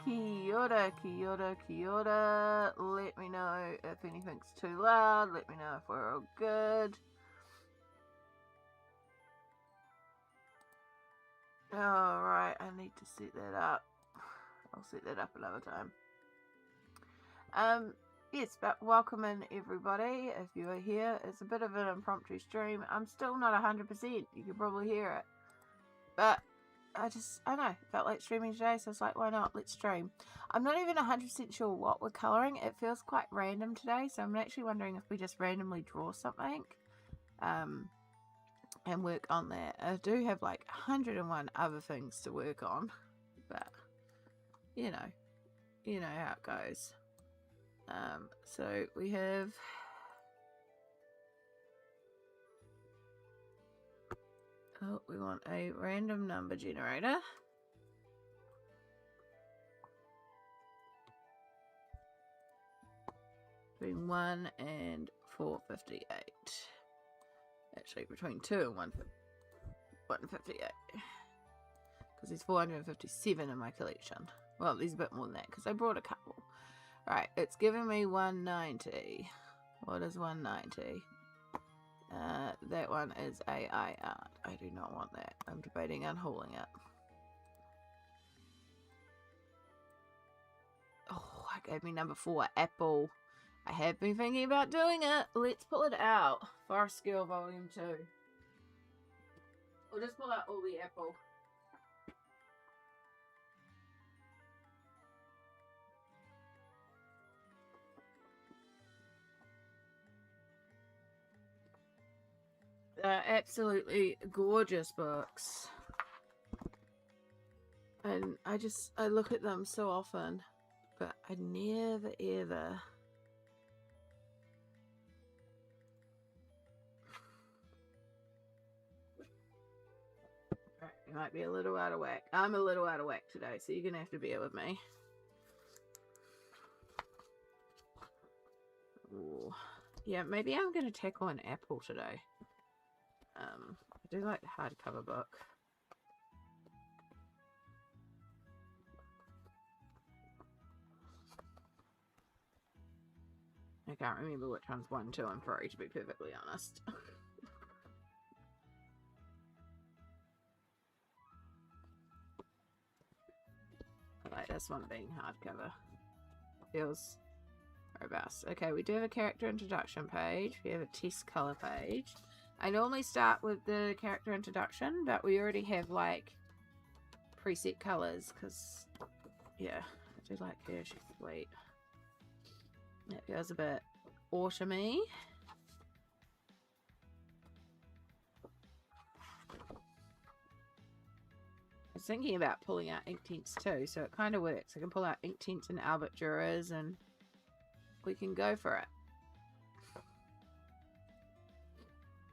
Kia ora. Let me know if anything's too loud. Let me know if we're all good. Alright, I need to set that up. I'll set that up another time. Yes, but welcome in everybody if you are here. It's a bit of an impromptu stream. I'm still not 100%, you can probably hear it. But I don't know, felt like streaming today, so it's like, why not? Let's stream. I'm not even 100% sure what we're colouring. It feels quite random today, so I'm actually wondering if we just randomly draw something. And work on that. I do have like 101 other things to work on, but you know how it goes. So we have we want a random number generator. Between 1 and 458. Actually, between 2 and 158. Because there's 457 in my collection. Well, there's a bit more than that because I brought a couple. Right, it's giving me 190. What is 190? That one is AI art. I do not want that. I'm debating unhauling it. Oh, it gave me number 4, Apple. I have been thinking about doing it. Let's pull it out. Forest Girl Volume 2. We'll just pull out all the Apple. They're absolutely gorgeous books. And I look at them so often, but I never ever... Right, you might be a little out of whack. I'm a little out of whack today, so you're going to have to bear with me. Ooh. Yeah, maybe I'm going to tackle an Apple today. I do like the hardcover book. I can't remember which one's 1, 2, and 3, to be perfectly honest. I like this one being hardcover. Feels robust. Okay, we do have a character introduction page. We have a test color page. I normally start with the character introduction, but we already have like preset colors because, yeah, I do like her. She's sweet. That feels a bit autumny. I was thinking about pulling out Inktense too, so it kind of works. I can pull out Inktense and Albert Duras and we can go for it.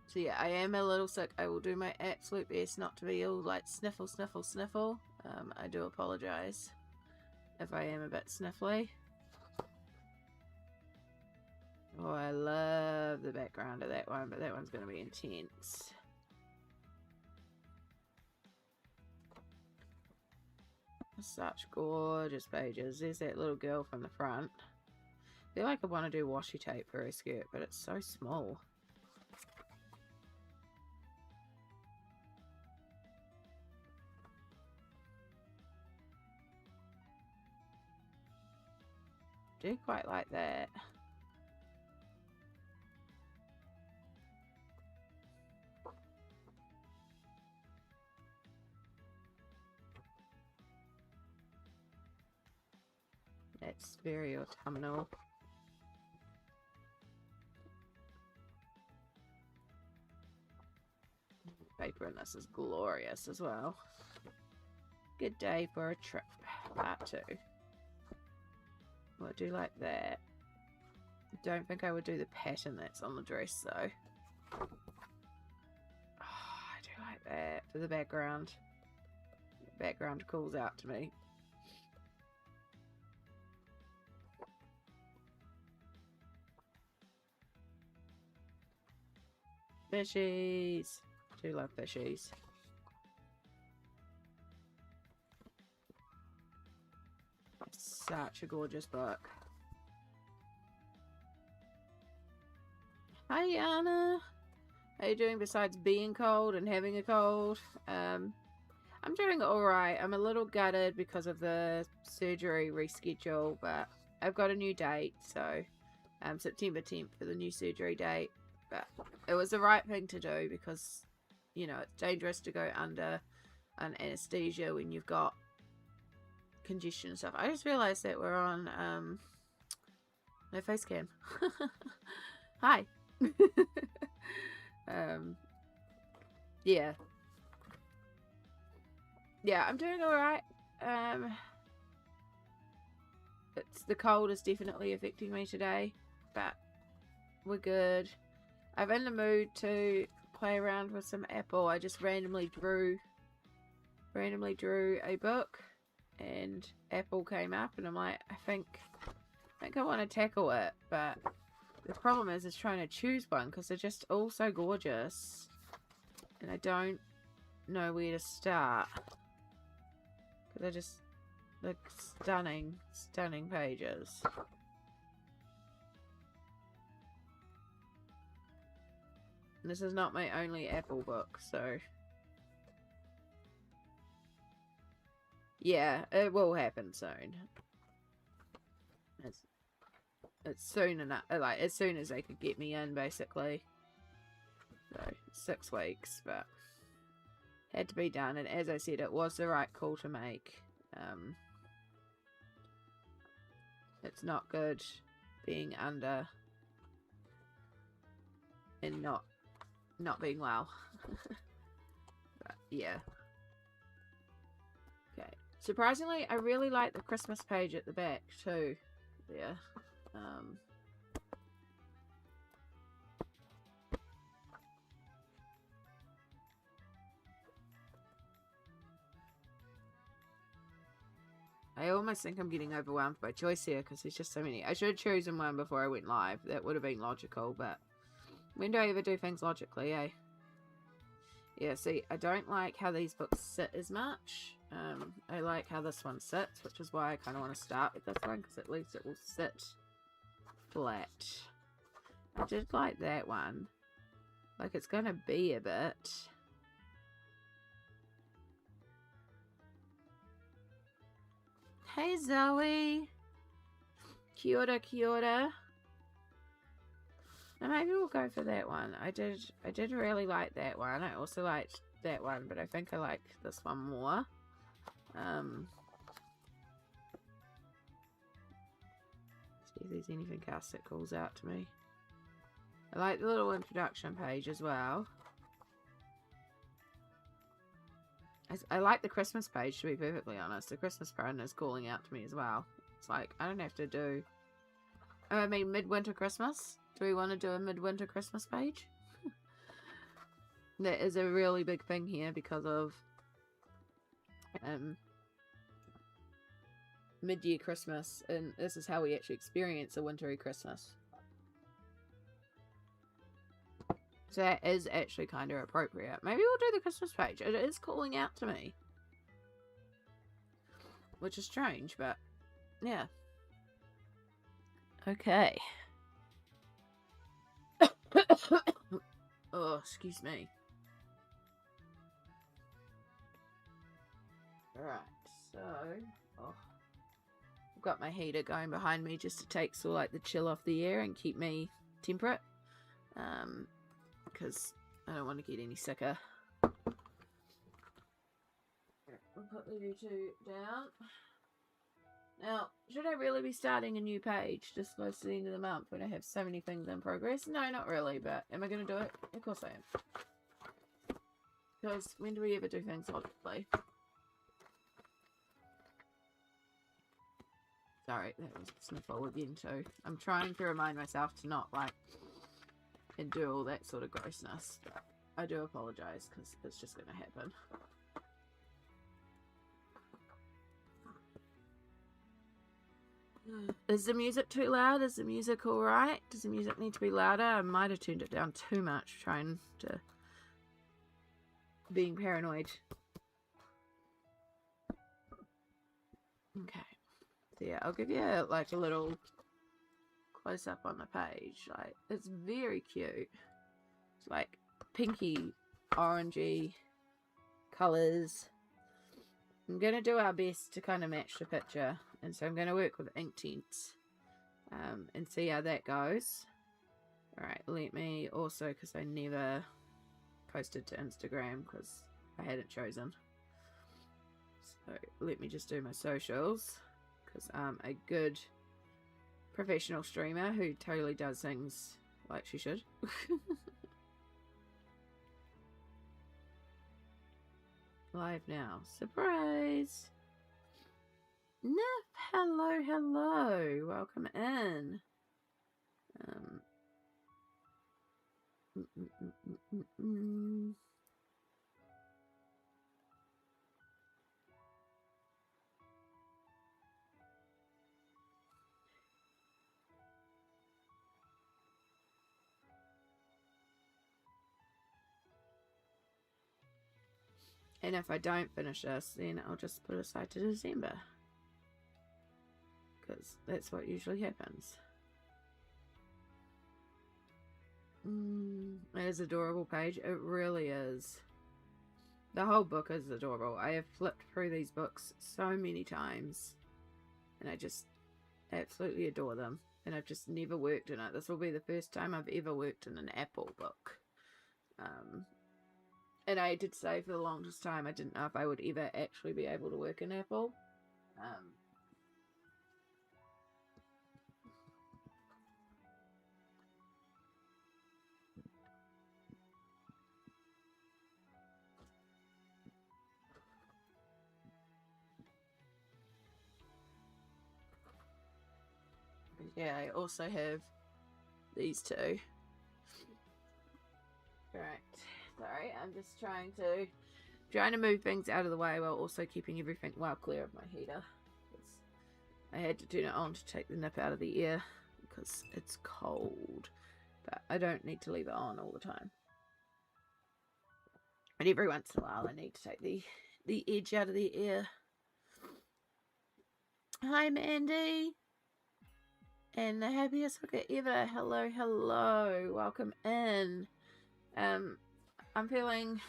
So yeah, I am a little sick. I will do my absolute best not to be all like sniffle, sniffle, sniffle. I do apologize if I am a bit sniffly. Oh, I love the background of that one, but that one's going to be intense. Such gorgeous pages. There's that little girl from the front. I feel like I want to do washi tape for her skirt, but it's so small. I do quite like that. That's very autumnal. Paper in this is glorious as well. Good day for a trip. Part 2. Well, I do like that. Don't think I would do the pattern that's on the dress though. Oh, I do like that for the background. The background calls out to me. Fishies. I do love fishies. Such a gorgeous book. Hi, Anna. How you doing besides being cold and having a cold? I'm doing alright. I'm a little gutted because of the surgery reschedule, but I've got a new date, so September 10th for the new surgery date. But it was the right thing to do because, you know, it's dangerous to go under an anesthesia when you've got congestion and stuff. I just realised that we're on no face cam. Hi. Yeah. Yeah, I'm doing alright. It's the cold is definitely affecting me today, but we're good. I'm in the mood to play around with some Apple. I just randomly drew a book and Apple came up and I'm like, I think I want to tackle it, but the problem is trying to choose one because they're just all so gorgeous and I don't know where to start because they're just like stunning pages. And this is not my only Apple book, so yeah, it will happen soon. It's soon enough, like as soon as they could get me in, basically. So 6 weeks, but had to be done. And as I said, it was the right call to make. It's not good being under and not being well. But yeah. Okay. Surprisingly, I really like the Christmas page at the back too. There. I almost think I'm getting overwhelmed by choice here because there's just so many. I should have chosen one before I went live. That would have been logical, but when do I ever do things logically, eh? Yeah, see, I don't like how these books sit as much. I like how this one sits, which is why I kind of want to start with this one because at least it will sit flat. I did like that one. Like it's going to be a bit. Hey Zoe. Kia ora, kia ora. Now maybe we'll go for that one. I did really like that one. I also liked that one, but I think I like this one more. See if there's anything else that calls out to me. I like the little introduction page as well. I like the Christmas page, to be perfectly honest. The Christmas pun is calling out to me as well. It's like, I don't have to do... Oh, I mean, midwinter Christmas? Do we want to do a midwinter Christmas page? That is a really big thing here because of mid-year Christmas, and this is how we actually experience a wintry Christmas. So that is actually kind of appropriate. Maybe we'll do the Christmas page. It is calling out to me. Which is strange, but yeah. Okay. Oh, excuse me. Alright, so... Oh. I've got my heater going behind me just to take sort of like the chill off the air and keep me temperate. Because I don't want to get any sicker. We'll put the U2 down. Now, should I really be starting a new page just close to the end of the month when I have so many things in progress? No, not really, but am I going to do it? Of course I am. Because when do we ever do things logically? Sorry, that was a sniffle again too. I'm trying to remind myself to not like and do all that sort of grossness. But I do apologise because it's just going to happen. Is the music too loud? Is the music alright? Does the music need to be louder? I might have turned it down too much trying to... being paranoid. Okay. So yeah, I'll give you like a little close up on the page. Like, it's very cute. It's like pinky, orangey colours. I'm going to do our best to kind of match the picture. And so I'm going to work with Inktense and see how that goes. Alright, let me also, because I never posted to Instagram because I hadn't chosen. So let me just do my socials, because I'm a good professional streamer who totally does things like she should. Live now. Surprise! Nif, hello, hello. Welcome in. And if I don't finish this, then I'll just put it aside to December. Because that's what usually happens. It is an adorable page. It really is. The whole book is adorable. I have flipped through these books so many times. And I just absolutely adore them. And I've just never worked in it. This will be the first time I've ever worked in an Apple book. And I did say for the longest time I didn't know if I would ever actually be able to work in Apple. Yeah, I also have these two. Right. Sorry, I'm just trying to move things out of the way while also keeping everything well clear of my heater. I had to turn it on to take the nip out of the air because it's cold. But I don't need to leave it on all the time. And every once in a while I need to take the edge out of the air. Hi Mandy! And the happiest hooker ever. Hello, hello. Welcome in. I'm feeling,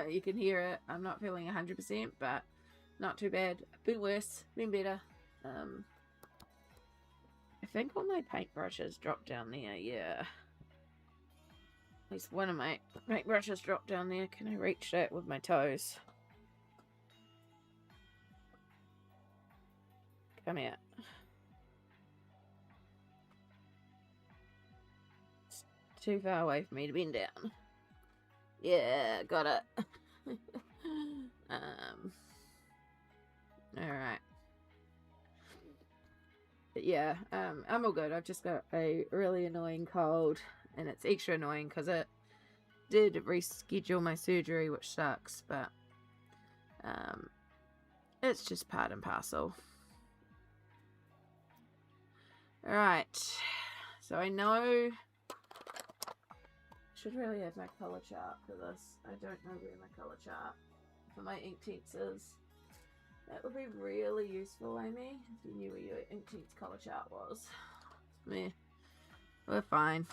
you can hear it, I'm not feeling 100%, but not too bad. Been worse, been better. I think all my paintbrushes dropped down there, yeah. At least one of my paintbrushes dropped down there. Can I reach that with my toes? Come here. It's too far away for me to bend down. Yeah, got it. Alright. But yeah, I'm all good. I've just got a really annoying cold, and it's extra annoying because it did reschedule my surgery, which sucks, but it's just part and parcel. Alright, so I know should really have my colour chart for this. I don't know where my colour chart for my Inktense is. That would be really useful, Amy, if you knew where your Inktense colour chart was. Meh. We're fine.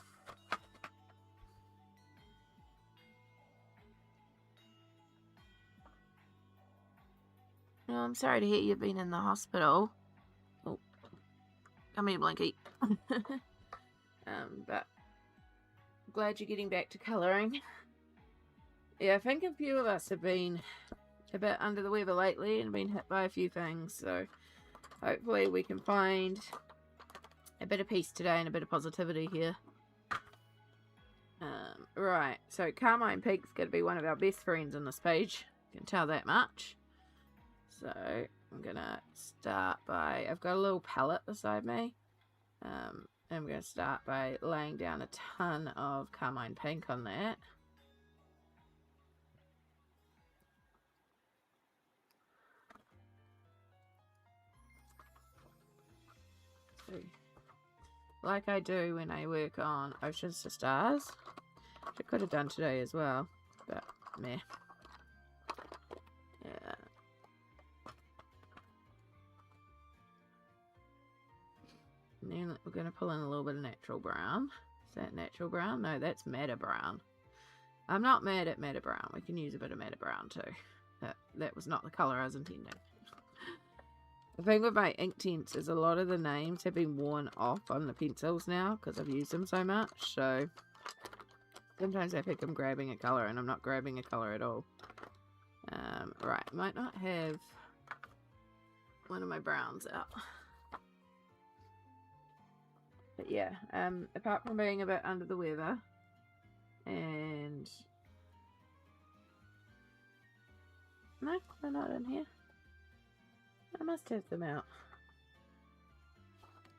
Oh, I'm sorry to hear you've been in the hospital. Oh, come here, Blinky. But glad you're getting back to colouring. Yeah, I think a few of us have been a bit under the weather lately and been hit by a few things, so hopefully we can find a bit of peace today and a bit of positivity here. Right, so Carmine Peak's going to be one of our best friends on this page. You can tell that much. So I'm going to start by, I've got a little palette beside me. I'm going to start by laying down a ton of Carmine Pink on that. So, like I do when I work on Oceans to Stars, which I could have done today as well, but meh. Yeah. And then we're going to pull in a little bit of natural brown. Is that natural brown? No, that's Madder Brown. I'm not mad at Madder Brown. We can use a bit of Madder Brown too. That was not the colour I was intending. The thing with my Inktense is a lot of the names have been worn off on the pencils now because I've used them so much. So sometimes I think I'm grabbing a colour and I'm not grabbing a colour at all. Right, might not have one of my browns out. But yeah, apart from being a bit under the weather and... No, they're not in here. I must have them out.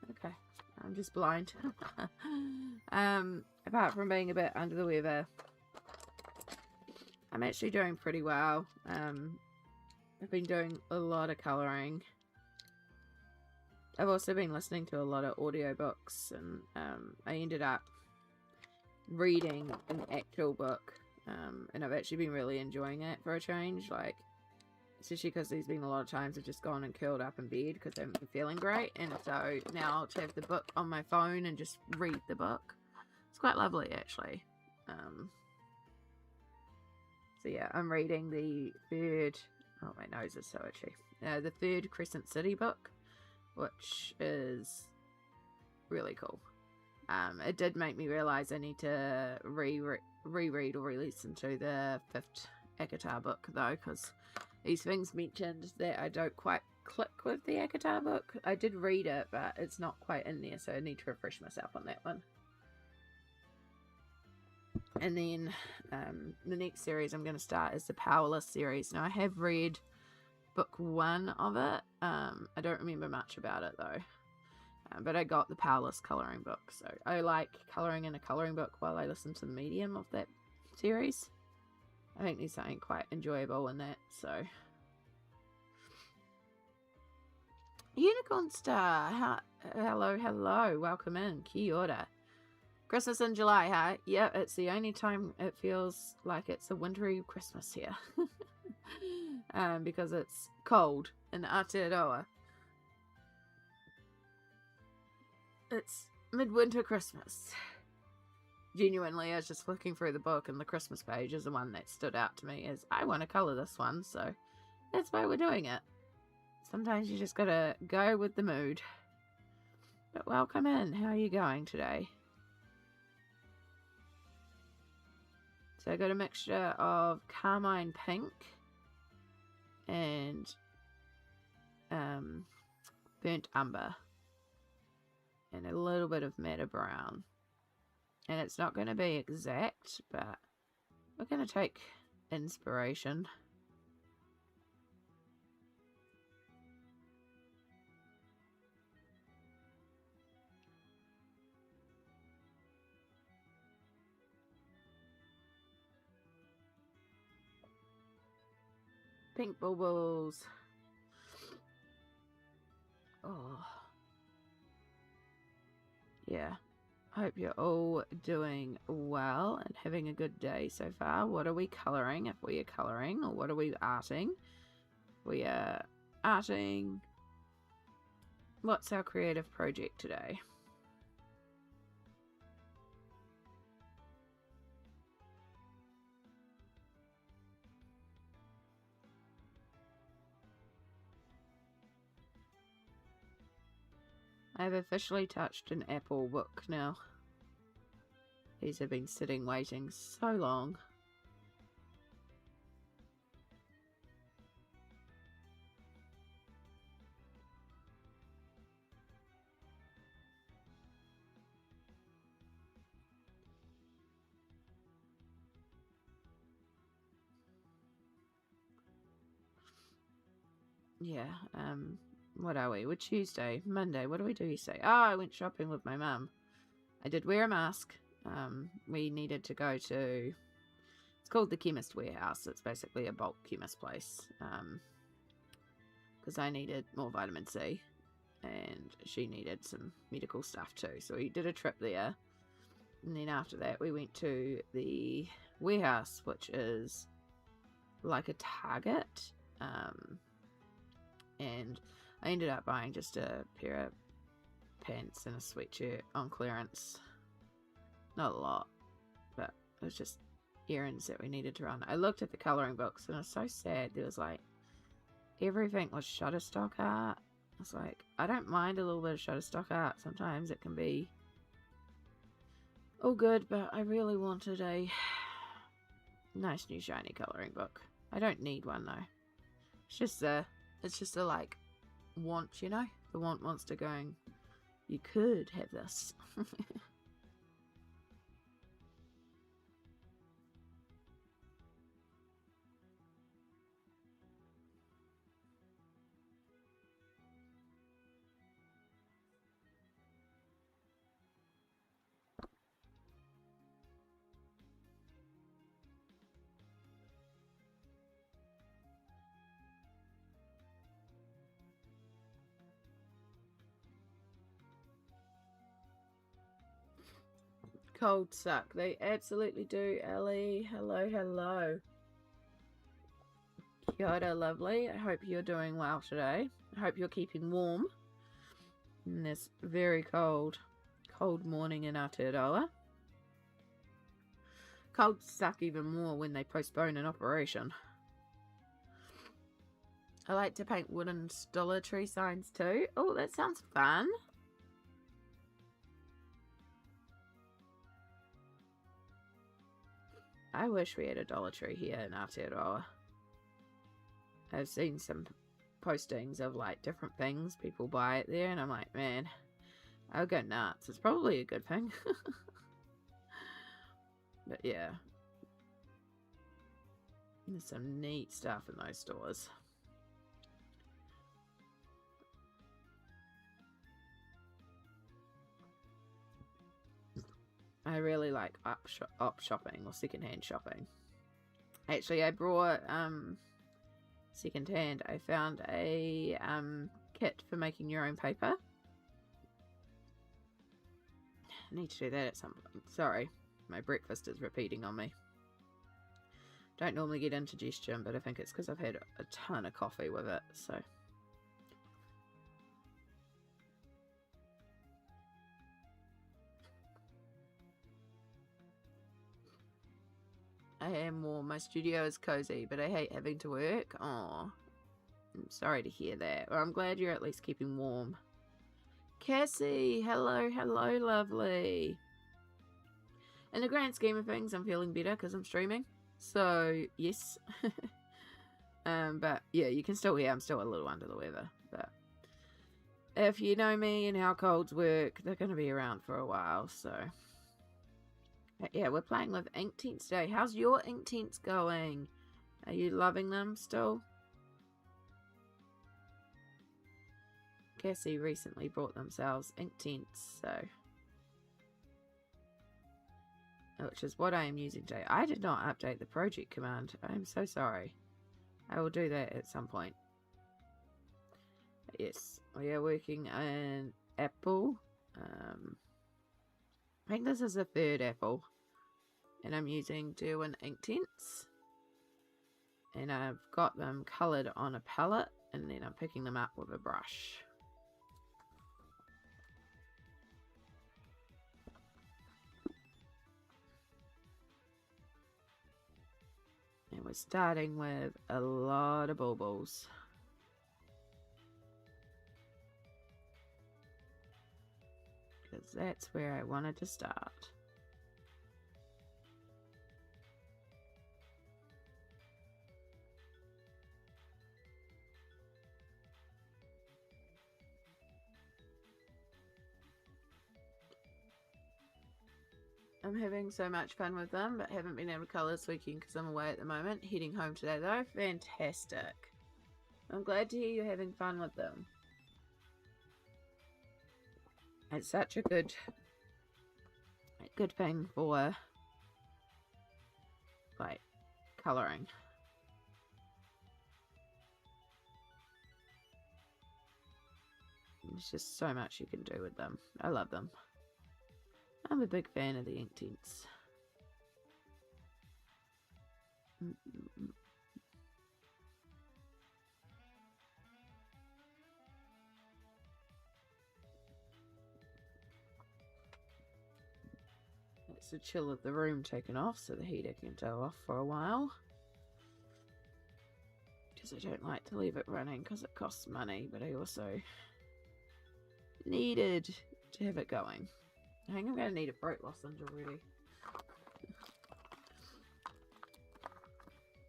Okay, I'm just blind. Apart from being a bit under the weather, I'm actually doing pretty well. I've been doing a lot of colouring. I've also been listening to a lot of audiobooks, and I ended up reading an actual book, and I've actually been really enjoying it for a change, like, especially because there's been a lot of times I've just gone and curled up in bed because I haven't been feeling great, and so now I'll have the book on my phone and just read the book. It's quite lovely, actually. So yeah, I'm reading the third, oh my nose is so itchy, the third Crescent City book, which is really cool. It did make me realise I need to reread or re-listen to the fifth ACOTAR book though, because these things mentioned that I don't quite click with the ACOTAR book. I did read it, but it's not quite in there, so I need to refresh myself on that one. And then the next series I'm going to start is the Powerless series. Now I have read book 1 of it. I don't remember much about it though. But I got the Powerless colouring book. So I like colouring in a colouring book while I listen to the medium of that series. I think there's something quite enjoyable in that. So Unicorn Star, hello, welcome in, kia ora. Christmas in July, huh? Yeah, it's the only time it feels like it's a wintry Christmas here. Because it's cold in Aotearoa. It's midwinter Christmas. Genuinely, I was just flicking through the book and the Christmas page is the one that stood out to me as I want to colour this one, so that's why we're doing it. Sometimes you just gotta go with the mood. But welcome in, how are you going today? So I got a mixture of carmine pink and burnt umber and a little bit of madder brown. And it's not going to be exact, but we're going to take inspiration. Pink bubbles. Oh. Yeah. Hope you're all doing well and having a good day so far. What are we colouring, if we are colouring, or what are we arting? We are arting. What's our creative project today? I've officially touched an Apple book now. These have been sitting waiting so long. Yeah, what are we? We're Tuesday, Monday. What do we do yesterday? Oh, I went shopping with my mum. I did wear a mask. We needed to go to... It's called the Chemist Warehouse. It's basically a bulk chemist place. Because I needed more vitamin C. And she needed some medical stuff too. So we did a trip there. And then after that, we went to the warehouse, which is like a Target. And I ended up buying just a pair of pants and a sweatshirt on clearance. Not a lot, but it was just errands that we needed to run. I looked at the colouring books and it was so sad. There was like, everything was Shutterstock art. It's like, I don't mind a little bit of Shutterstock art. Sometimes it can be all good, but I really wanted a nice new shiny colouring book. I don't need one though. It's just a like want, you know? The want monster going, you could have this. Cold suck. They absolutely do, Ellie. Hello, hello. Kia ora, lovely. I hope you're doing well today. I hope you're keeping warm in this very cold morning in Aotearoa. Colds suck even more when they postpone an operation. I like to paint wooden Dollar Tree signs too. Oh, that sounds fun. I wish we had a Dollar Tree here in Aotearoa. I've seen some postings of like different things people buy it there, and I'm like, man, I'll go nuts. It's probably a good thing. But yeah, there's some neat stuff in those stores. I really like op shopping or secondhand shopping. Actually, I brought secondhand. I found a kit for making your own paper. I need to do that at some point. Sorry, my breakfast is repeating on me. Don't normally get indigestion, but I think it's because I've had a ton of coffee with it, so. I am warm. My studio is cozy, but I hate having to work. Oh, I'm sorry to hear that. Well, I'm glad you're at least keeping warm. Cassie, hello, hello, lovely. In the grand scheme of things, I'm feeling better because I'm streaming. So, yes. But, yeah, you can still hear I'm still a little under the weather. But if you know me and how colds work, they're going to be around for a while, so. But yeah, we're playing with Inktense today. How's your Inktense going? Are you loving them still? Cassie recently bought themselves Inktense, so. Which is what I am using today. I did not update the project command. I am so sorry. I will do that at some point. But yes, we are working on Apple. I think this is the third Apple. And I'm using Derwent Inktense. And I've got them coloured on a palette. And then I'm picking them up with a brush. And we're starting with a lot of baubles. Because that's where I wanted to start. I'm having so much fun with them, but haven't been able to colour this weekend because I'm away at the moment. Heading home today though. Fantastic. I'm glad to hear you're having fun with them. It's such a good thing for like colouring. There's just so much you can do with them. I love them. I'm a big fan of the Inktense. the chill of the room taken off so the heater can go off for a while. Because I don't like to leave it running because it costs money, but I also needed to have it going. I think I'm going to need a throat lozenge already.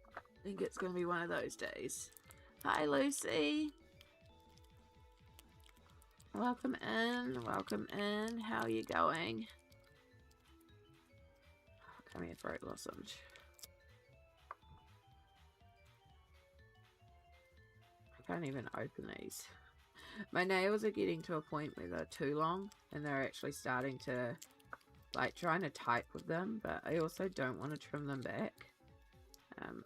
I think it's going to be one of those days. Hi, Lucy. Welcome in. Welcome in. How are you going? Come here, throat lozenge. I can't even open these. My nails are getting to a point where they're too long and they're actually starting to, like, trying to type with them, but I also don't want to trim them back.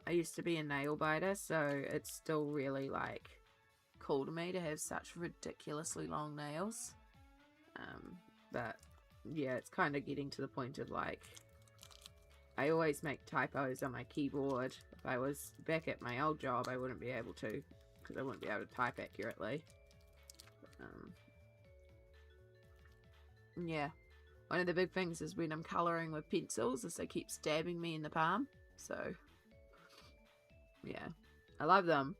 I used to be a nail biter, so it's still really, like, cool to me to have such ridiculously long nails. But yeah, it's kind of getting to the point of, like, I always make typos on my keyboard. If I was back at my old job, I wouldn't be able to, because I wouldn't be able to type accurately. Yeah, one of the big things is when I'm colouring with pencils is they keep stabbing me in the palm. So yeah, I love them.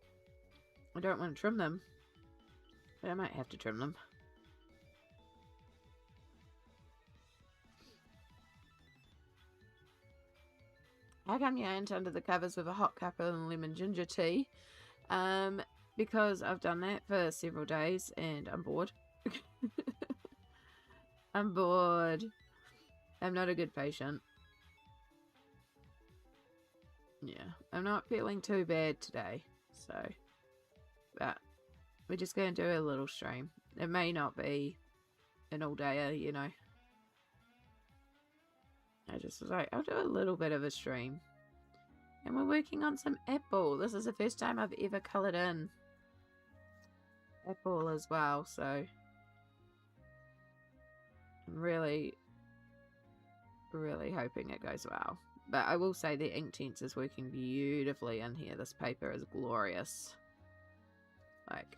I don't want to trim them, but I might have to trim them. How come you aren't under the covers with a hot cup of lemon ginger tea? Because I've done that for several days and I'm bored. I'm bored. I'm not a good patient. Yeah, I'm not feeling too bad today, so, but we're just going to do a little stream. It may not be an all-dayer, you know. I just was like, I'll do a little bit of a stream. And we're working on some apple. This is the first time I've ever coloured in apple as well, so I'm really hoping it goes well. But I will say the Inktense is working beautifully in here. This paper is glorious. Like,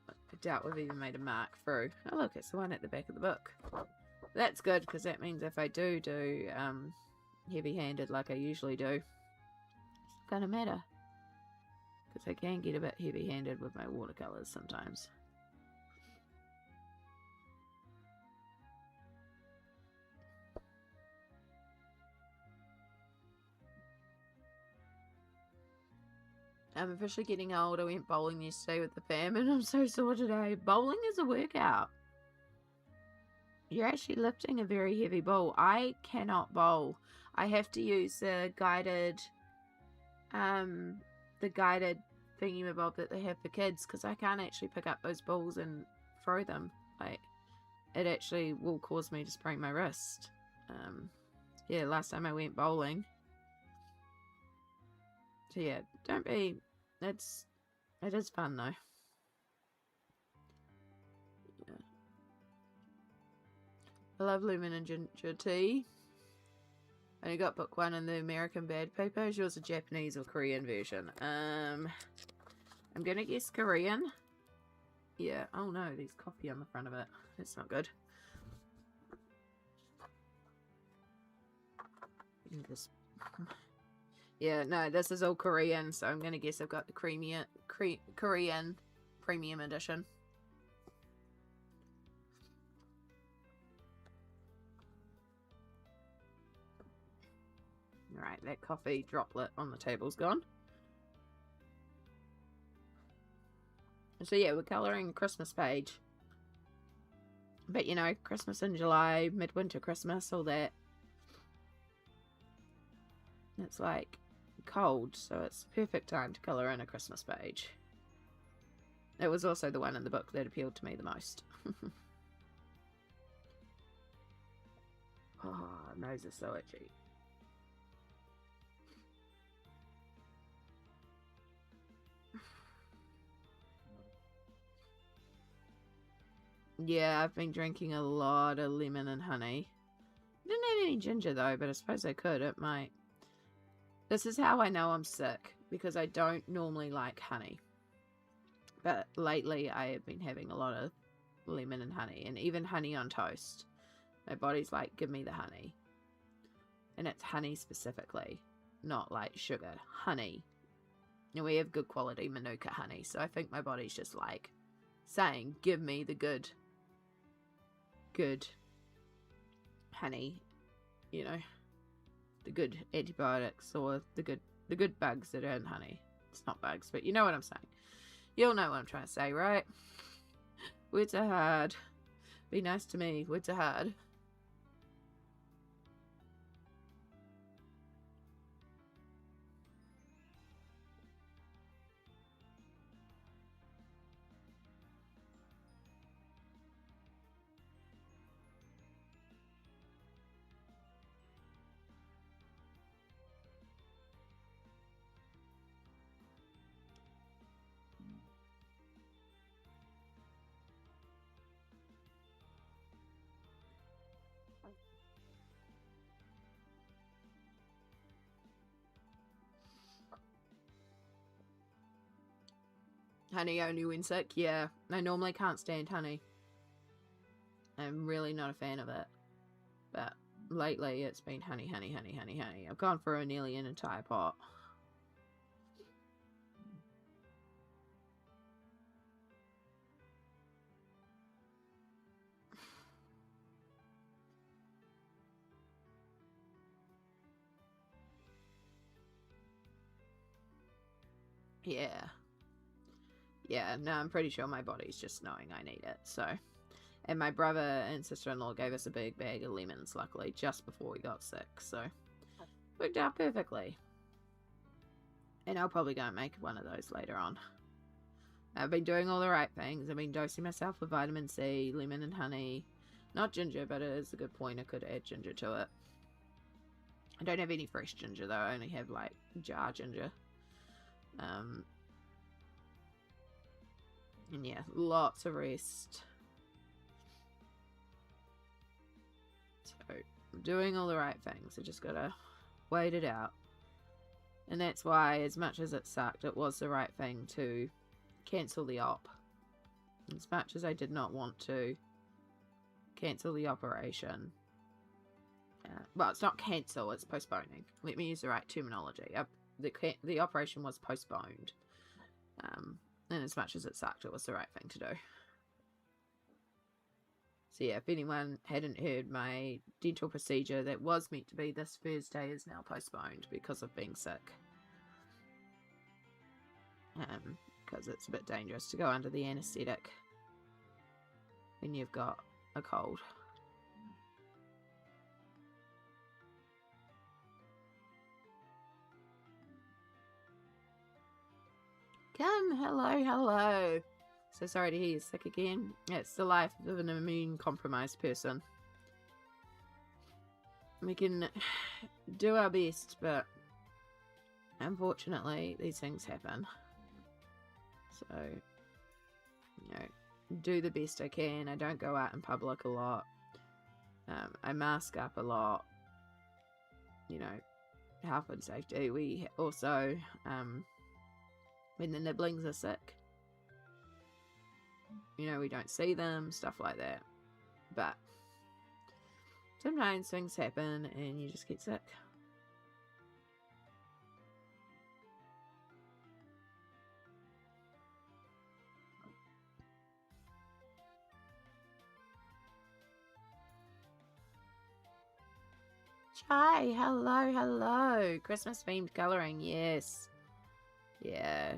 I doubt we've even made a mark through. Oh look, it's the one at the back of the book. That's good, because that means if I do heavy-handed like I usually do, it's not gonna matter. Because I can get a bit heavy-handed with my watercolours sometimes. I'm officially getting old. I went bowling yesterday with the fam and I'm so sore today. Bowling is a workout. You're actually lifting a very heavy ball. I cannot bowl. I have to use the guided thingy-mabob that they have for kids, because I can't actually pick up those balls and throw them. Like, it actually will cause me to sprain my wrist. Yeah, last time I went bowling. So yeah, don't be... it is fun though. Yeah. I love lemon and ginger tea. I only got book 1 in the American Bad paper. Is yours a Japanese or Korean version? I'm gonna guess Korean. Yeah. Oh no, there's coffee on the front of it. That's not good. This. Yeah, no, this is all Korean, so I'm gonna guess I've got the Korean premium edition. Right, that coffee droplet on the table's gone. So yeah, we're colouring a Christmas page. But you know, Christmas in July, midwinter Christmas, all that. It's like cold, so it's the perfect time to colour in a Christmas page. It was also the one in the book that appealed to me the most. Oh, nose is so itchy. Yeah, I've been drinking a lot of lemon and honey. Didn't add any ginger though, but I suppose I could. It might. This is how I know I'm sick, because I don't normally like honey. But lately I have been having a lot of lemon and honey, and even honey on toast. My body's like, give me the honey. And it's honey specifically, not like sugar. Honey. And we have good quality Manuka honey, so I think my body's just like saying, give me the good honey, you know, the good antibiotics or the good bugs that are in honey. It's not bugs, but you know what I'm saying. You'll know what I'm trying to say, right? Words are hard. Be nice to me. Words are hard. Honey only when sick? Yeah, I normally can't stand honey. I'm really not a fan of it. But lately it's been honey, honey, honey, honey, honey. I've gone for nearly an entire pot. Yeah. Yeah, no, I'm pretty sure my body's just knowing I need it, so. And my brother and sister-in-law gave us a big bag of lemons, luckily, just before we got sick, so. Worked out perfectly. And I'll probably go and make one of those later on. I've been doing all the right things. I've been dosing myself with vitamin C, lemon and honey. Not ginger, but it is a good point. I could add ginger to it. I don't have any fresh ginger, though. I only have, like, jar ginger. And yeah, lots of rest. So, I'm doing all the right things. I just gotta wait it out. And that's why, as much as it sucked, it was the right thing to cancel the op. As much as I did not want to cancel the operation. Well, it's not cancel, it's postponing. Let me use the right terminology. The operation was postponed. And as much as it sucked, it was the right thing to do. So yeah, if anyone hadn't heard, my dental procedure that was meant to be this Thursday is now postponed because of being sick. Because it's a bit dangerous to go under the anaesthetic when you've got a cold. Come, hello. So sorry to hear you're sick again. It's the life of an immune-compromised person. We can do our best, but unfortunately, these things happen. So, you know, do the best I can. I don't go out in public a lot. I mask up a lot. You know, health and safety. We also, when the nibblings are sick, you know, we don't see them, stuff like that. But sometimes things happen and you just get sick. Hi, hello. Christmas themed colouring, yes. Yeah,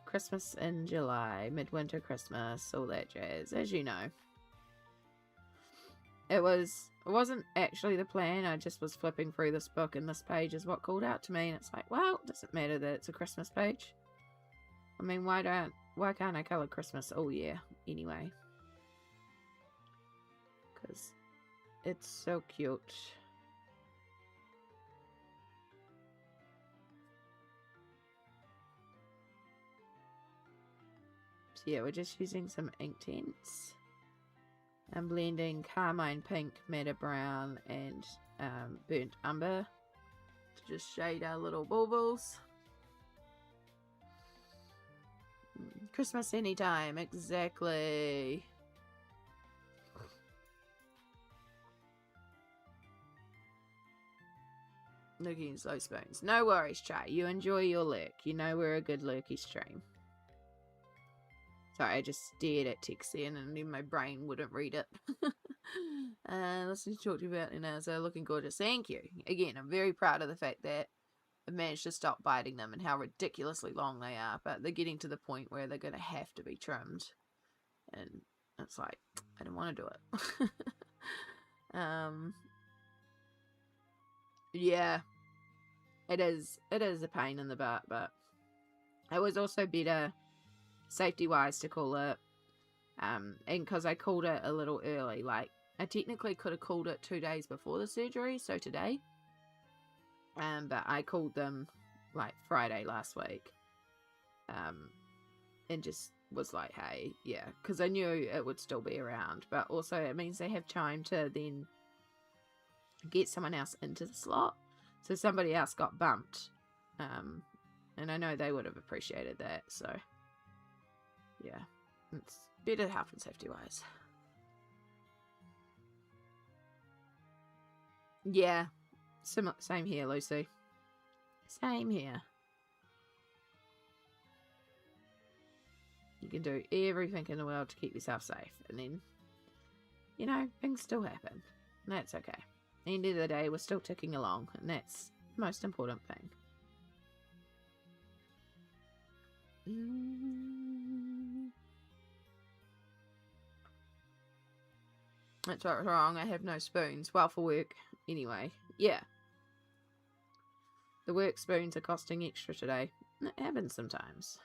Christmas in July, midwinter Christmas, all that jazz, as you know. It wasn't actually the plan. I just was flipping through this book and this page is what called out to me, and it's like, well, it doesn't matter that it's a Christmas page. I mean, why can't I colour Christmas all year anyway? Because it's so cute. So yeah, we're just using some Inktense. I'm blending Carmine Pink, Madder Brown, and Burnt Umber to just shade our little baubles. Christmas anytime, exactly. Lurky and slow spoons. No worries, Chai. You enjoy your lurk. You know we're a good lurky stream. Sorry, I just stared at text then and then my brain wouldn't read it. Listening to talk to you about Inazo looking gorgeous. Thank you. Again, I'm very proud of the fact that I've managed to stop biting them and how ridiculously long they are, but they're getting to the point where they're going to have to be trimmed. And it's like, I don't want to do it. Yeah, it is a pain in the butt, but it was also better safety-wise to call it, and because I called it a little early, like, I technically could have called it 2 days before the surgery, so today, but I called them, like, Friday last week, and just was like, hey, yeah, because I knew it would still be around, but also it means they have time to then get someone else into the slot, so somebody else got bumped, and I know they would have appreciated that, so yeah, it's better health and safety wise. Yeah, same here, Lucy. Same here. You can do everything in the world to keep yourself safe, and then, you know, things still happen, and that's okay. At the end of the day, we're still ticking along, and that's the most important thing. That's what's wrong. I have no spoons. Well, for work, anyway. Yeah. The work spoons are costing extra today. It happens sometimes.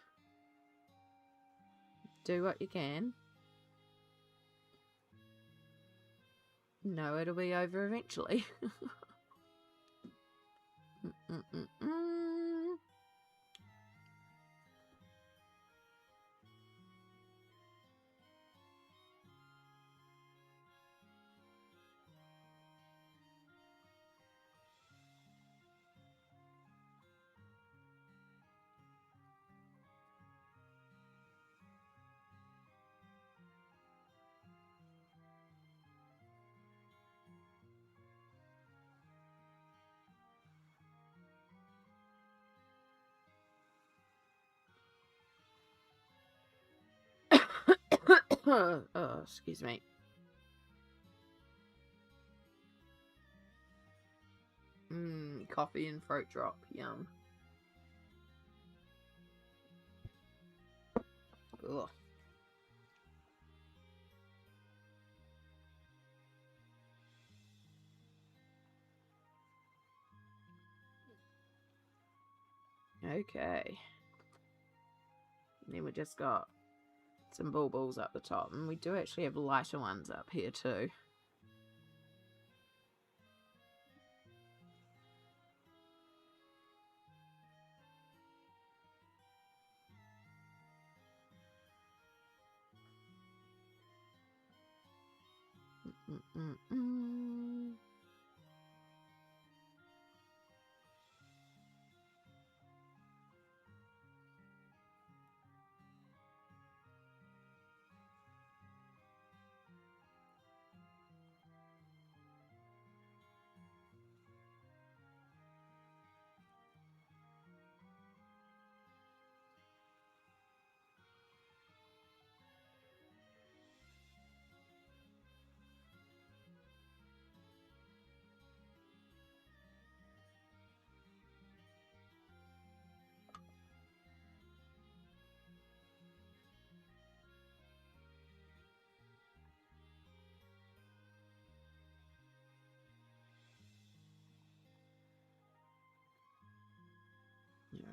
Do what you can. No, it'll be over eventually. Oh, excuse me. Coffee and throat drop. Yum. Ugh. Okay. And then we just got some bulbils up the top. And we do actually have lighter ones up here too.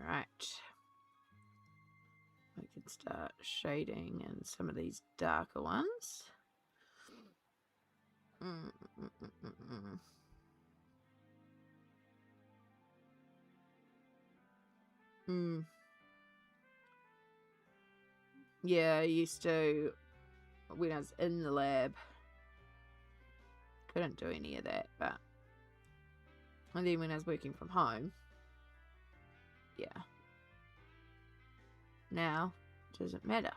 Alright. I can start shading in some of these darker ones. Yeah, I used to, when I was in the lab, couldn't do any of that, but, and then when I was working from home, yeah. Now, it doesn't matter.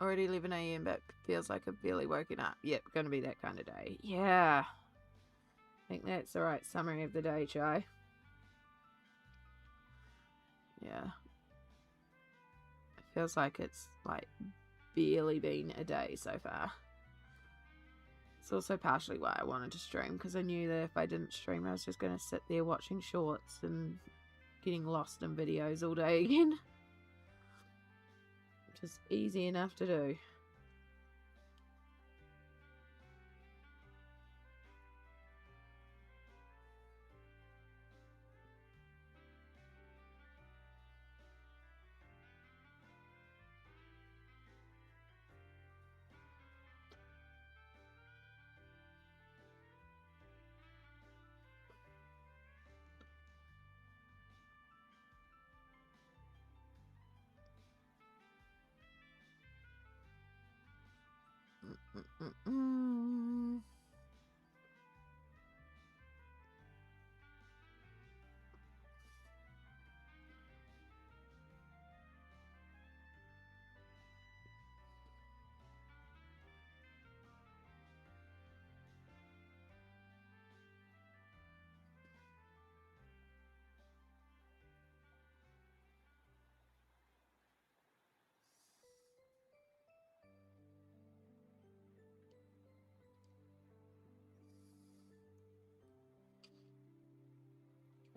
Already 11 a.m. but feels like I've barely woken up. Yep, gonna be that kind of day. Yeah. I think that's the right summary of the day, Chai. Yeah. It feels like it's like barely been a day so far. It's also partially why I wanted to stream, because I knew that if I didn't stream I was just going to sit there watching shorts and getting lost in videos all day again. Which is easy enough to do.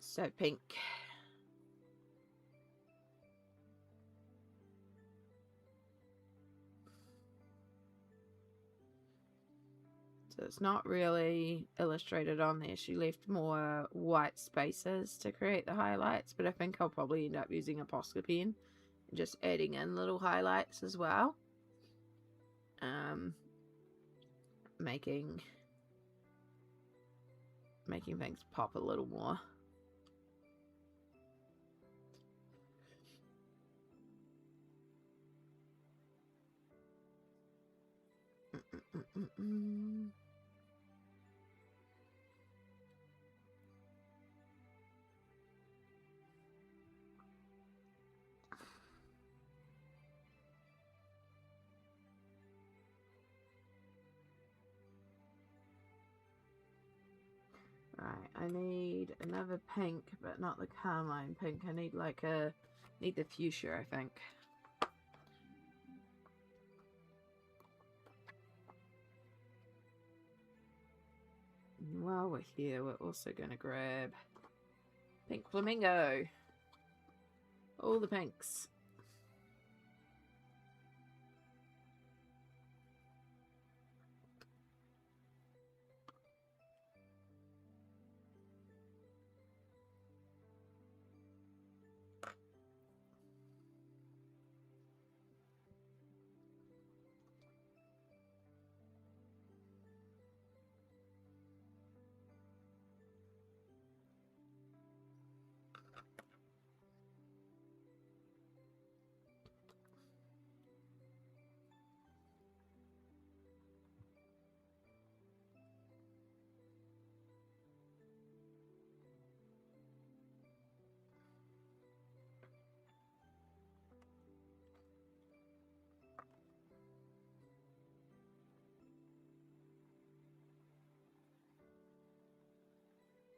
So pink. So it's not really illustrated on there. She left more white spaces to create the highlights, but I think I'll probably end up using a Posca pen and just adding in little highlights as well. Making things pop a little more. Right, I need another pink, but not the carmine pink. I need like need the fuchsia, I think. And while we're here, we're also going to grab pink flamingo. All the pinks.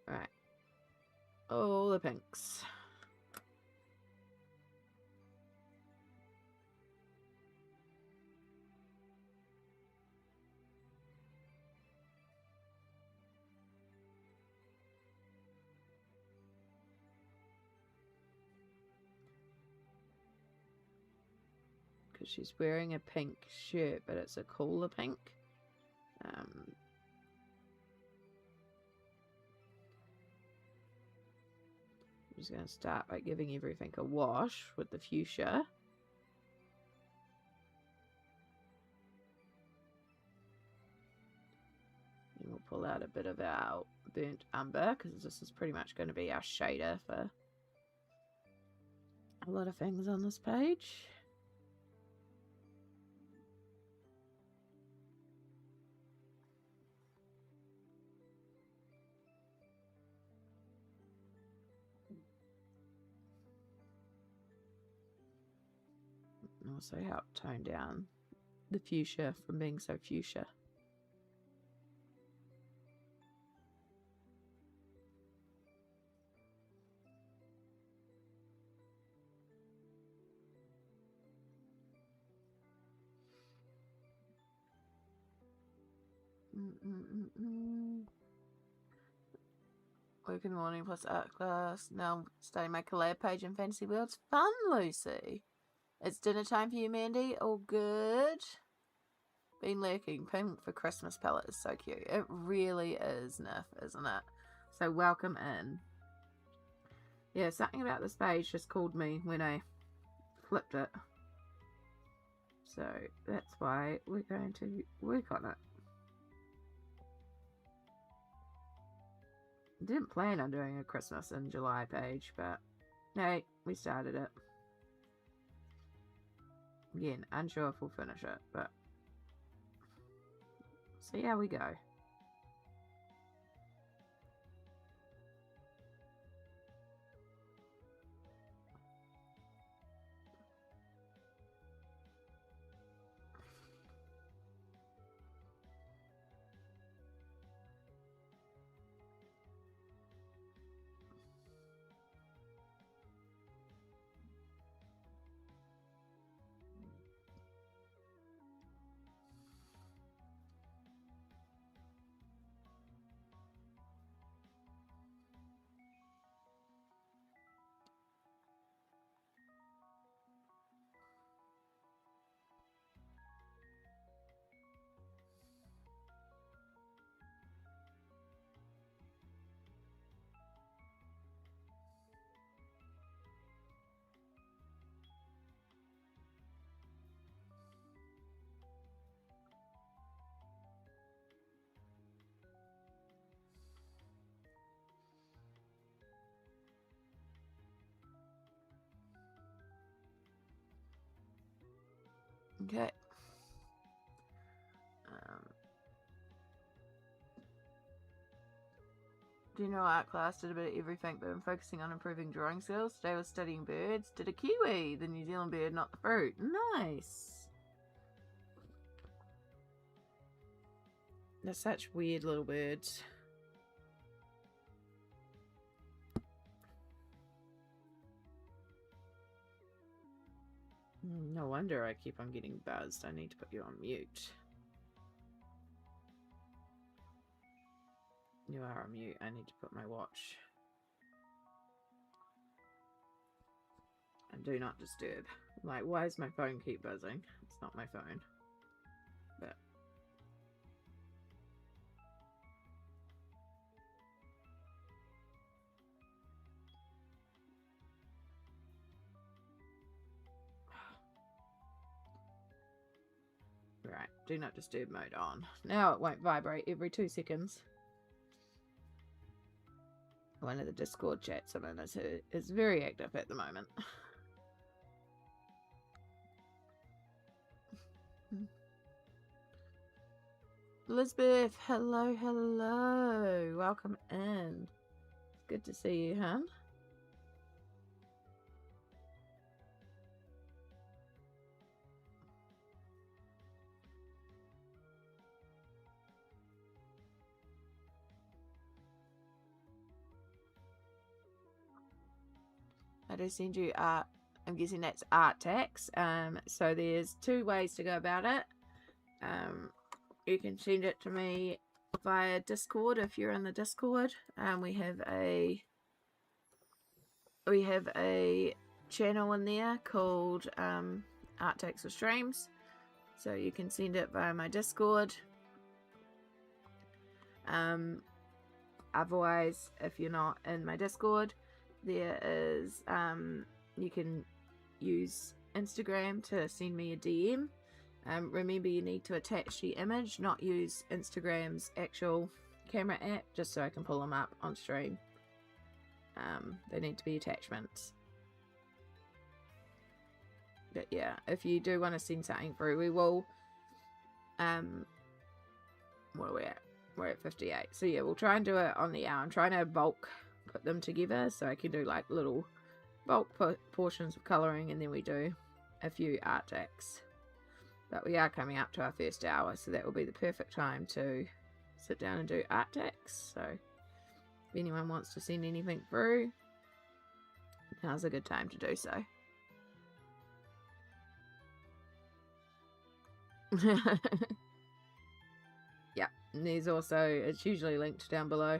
Right. All the pinks. Because she's wearing a pink shirt, but it's a cooler pink. I'm just going to start by giving everything a wash with the fuchsia. And we'll pull out a bit of our burnt umber, because this is pretty much going to be our shader for a lot of things on this page. And also help tone down the fuchsia from being so fuchsia. Work in the morning plus art class. Now I'm starting my collab page in Fantasy Worlds. Fun, Lucy. It's dinner time for you, Mandy. All good. Been lurking. Pink for Christmas palette is so cute. It really is, Nif, isn't it? So welcome in. Yeah, something about this page just called me when I flipped it. So that's why we're going to work on it. Didn't plan on doing a Christmas in July page, but hey, we started it. Again, unsure if we'll finish it, but see how we go. Okay. Do you know art class did a bit of everything, but I'm focusing on improving drawing skills. Today I was studying birds. Did a kiwi, the New Zealand bird, not the fruit. Nice. They're such weird little birds. No wonder I keep on getting buzzed. I need to put you on mute. You are on mute. I need to put my watch. And do not disturb. Like, why does my phone keep buzzing? It's not my phone. But right, do not disturb mode on. Now it won't vibrate every 2 seconds. One of the Discord chats I'm in is very active at the moment. Elizabeth, hello, hello. Welcome in. Good to see you, huh? I do send you art. I'm guessing that's art tax. So there's 2 ways to go about it. You can send it to me via Discord if you're in the Discord. We have a channel in there called Art Tax for Streams. So you can send it via my Discord. Otherwise, if you're not in my Discord, there is you can use Instagram to send me a DM. Remember, you need to attach the image, not use Instagram's actual camera app, just so I can pull them up on stream. They need to be attachments. But yeah, if you do want to send something through, we will. What are we at? We're at 58. So yeah, we'll try and do it on the hour. I'm trying to bulk put them together so I can do like little bulk portions of colouring, and then we do a few art decks. But we are coming up to our first hour, so that will be the perfect time to sit down and do art decks. So if anyone wants to send anything through, now's a good time to do so. Yeah, and there's also, it's usually linked down below.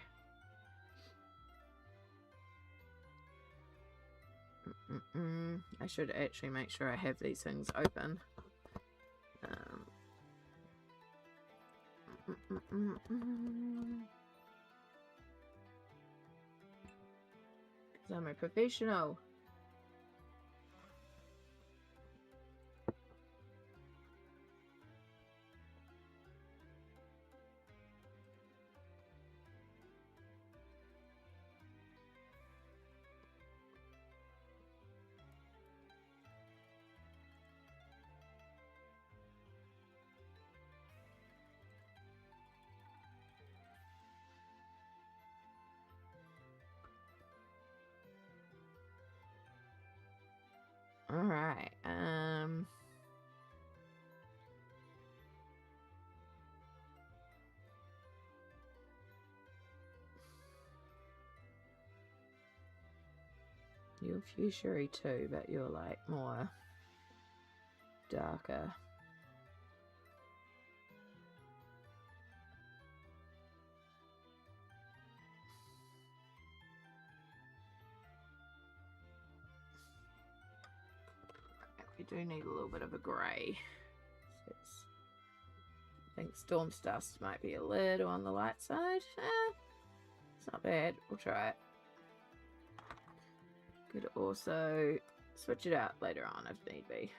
I should actually make sure I have these things open. Because I'm a professional. Alright, you're fuchsia too, but you're like more darker. We do need a little bit of a grey. So I think Storm's Dust might be a little on the light side. It's not bad. We'll try it. Could also switch it out later on if need be.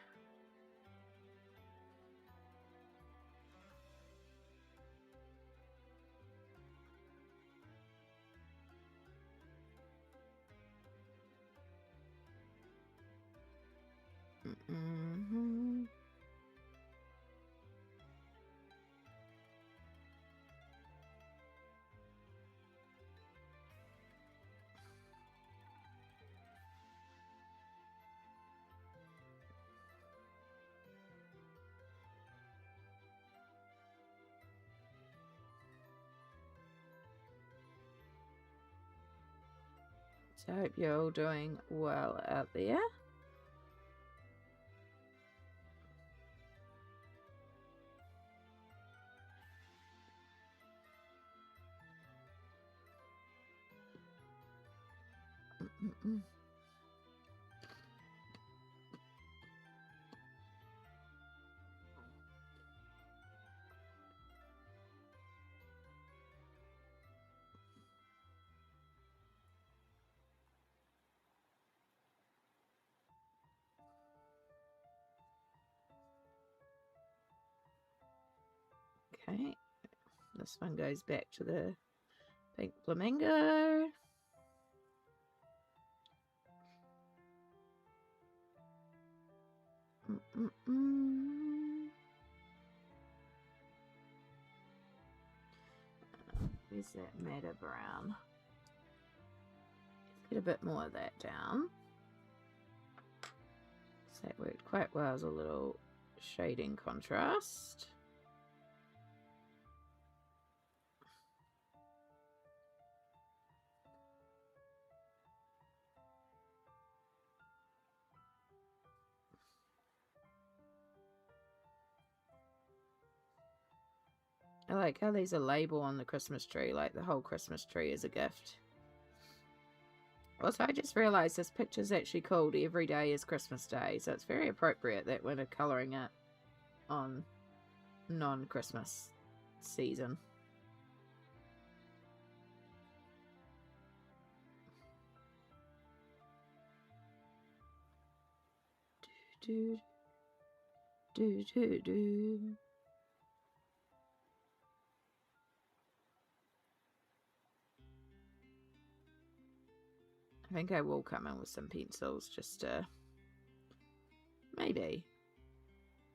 So I hope you're all doing well out there. Okay, this one goes back to the pink flamingo. Where's that madder brown? Let's get a bit more of that down. So that worked quite well as a little shading contrast. I like how there's a label on the Christmas tree, like the whole Christmas tree is a gift. Also, I just realised this picture's actually called Every Day is Christmas Day, so it's very appropriate that we're colouring it on non-Christmas season. Do, do, do, do. I think I will come in with some pencils just to maybe.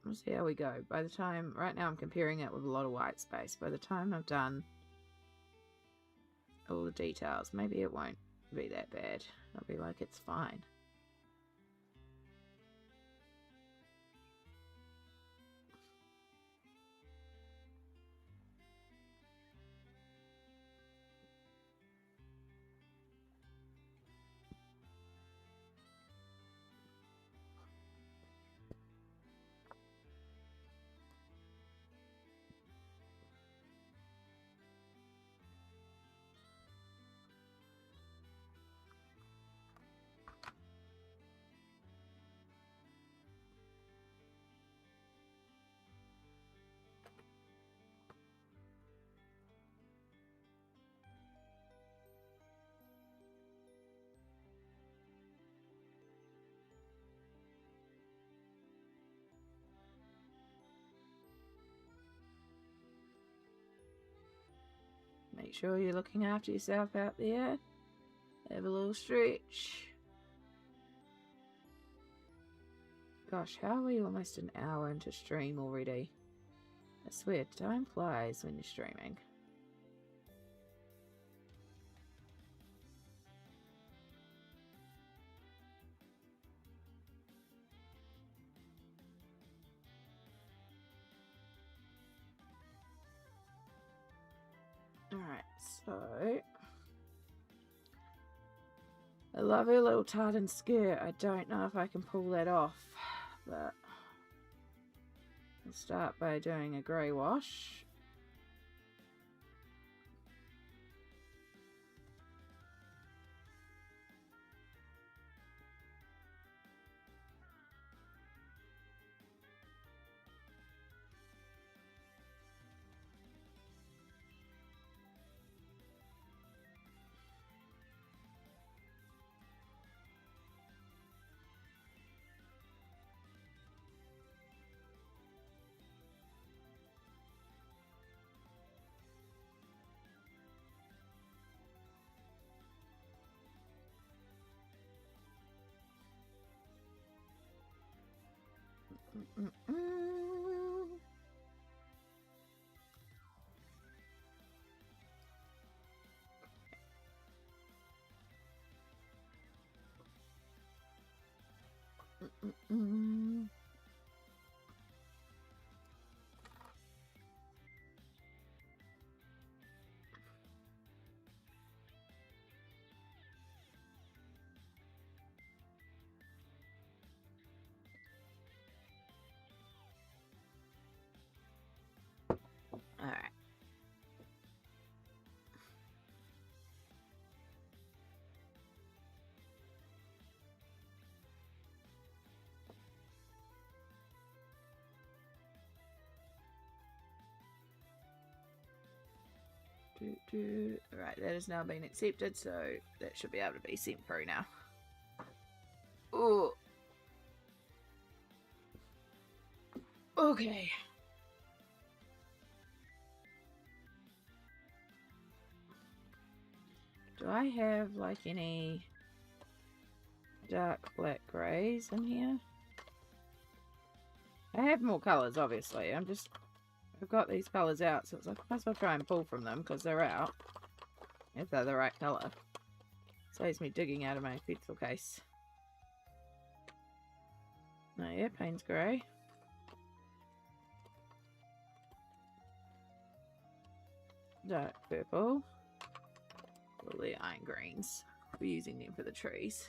We'll see how we go. By the time, right now I'm comparing it with a lot of white space. By the time I've done all the details, maybe it won't be that bad. I'll be like, it's fine. Make sure you're looking after yourself out there. Have a little stretch. Gosh, how are we almost an hour into stream already? I swear, time flies when you're streaming. Alright, so... I love her little tartan skirt. I don't know if I can pull that off, but... I'll start by doing a grey wash. Alright. Right, that has now been accepted, so that should be able to be sent through now. Oh. Okay. Do I have like any dark black greys in here? I have more colours, obviously. I've got these colours out, so it's like, I might as well try and pull from them because they're out. If they're the right colour. Saves me digging out of my pencil case. Oh yeah, Payne's Grey. Dark purple. All the iron greens. We're using them for the trees.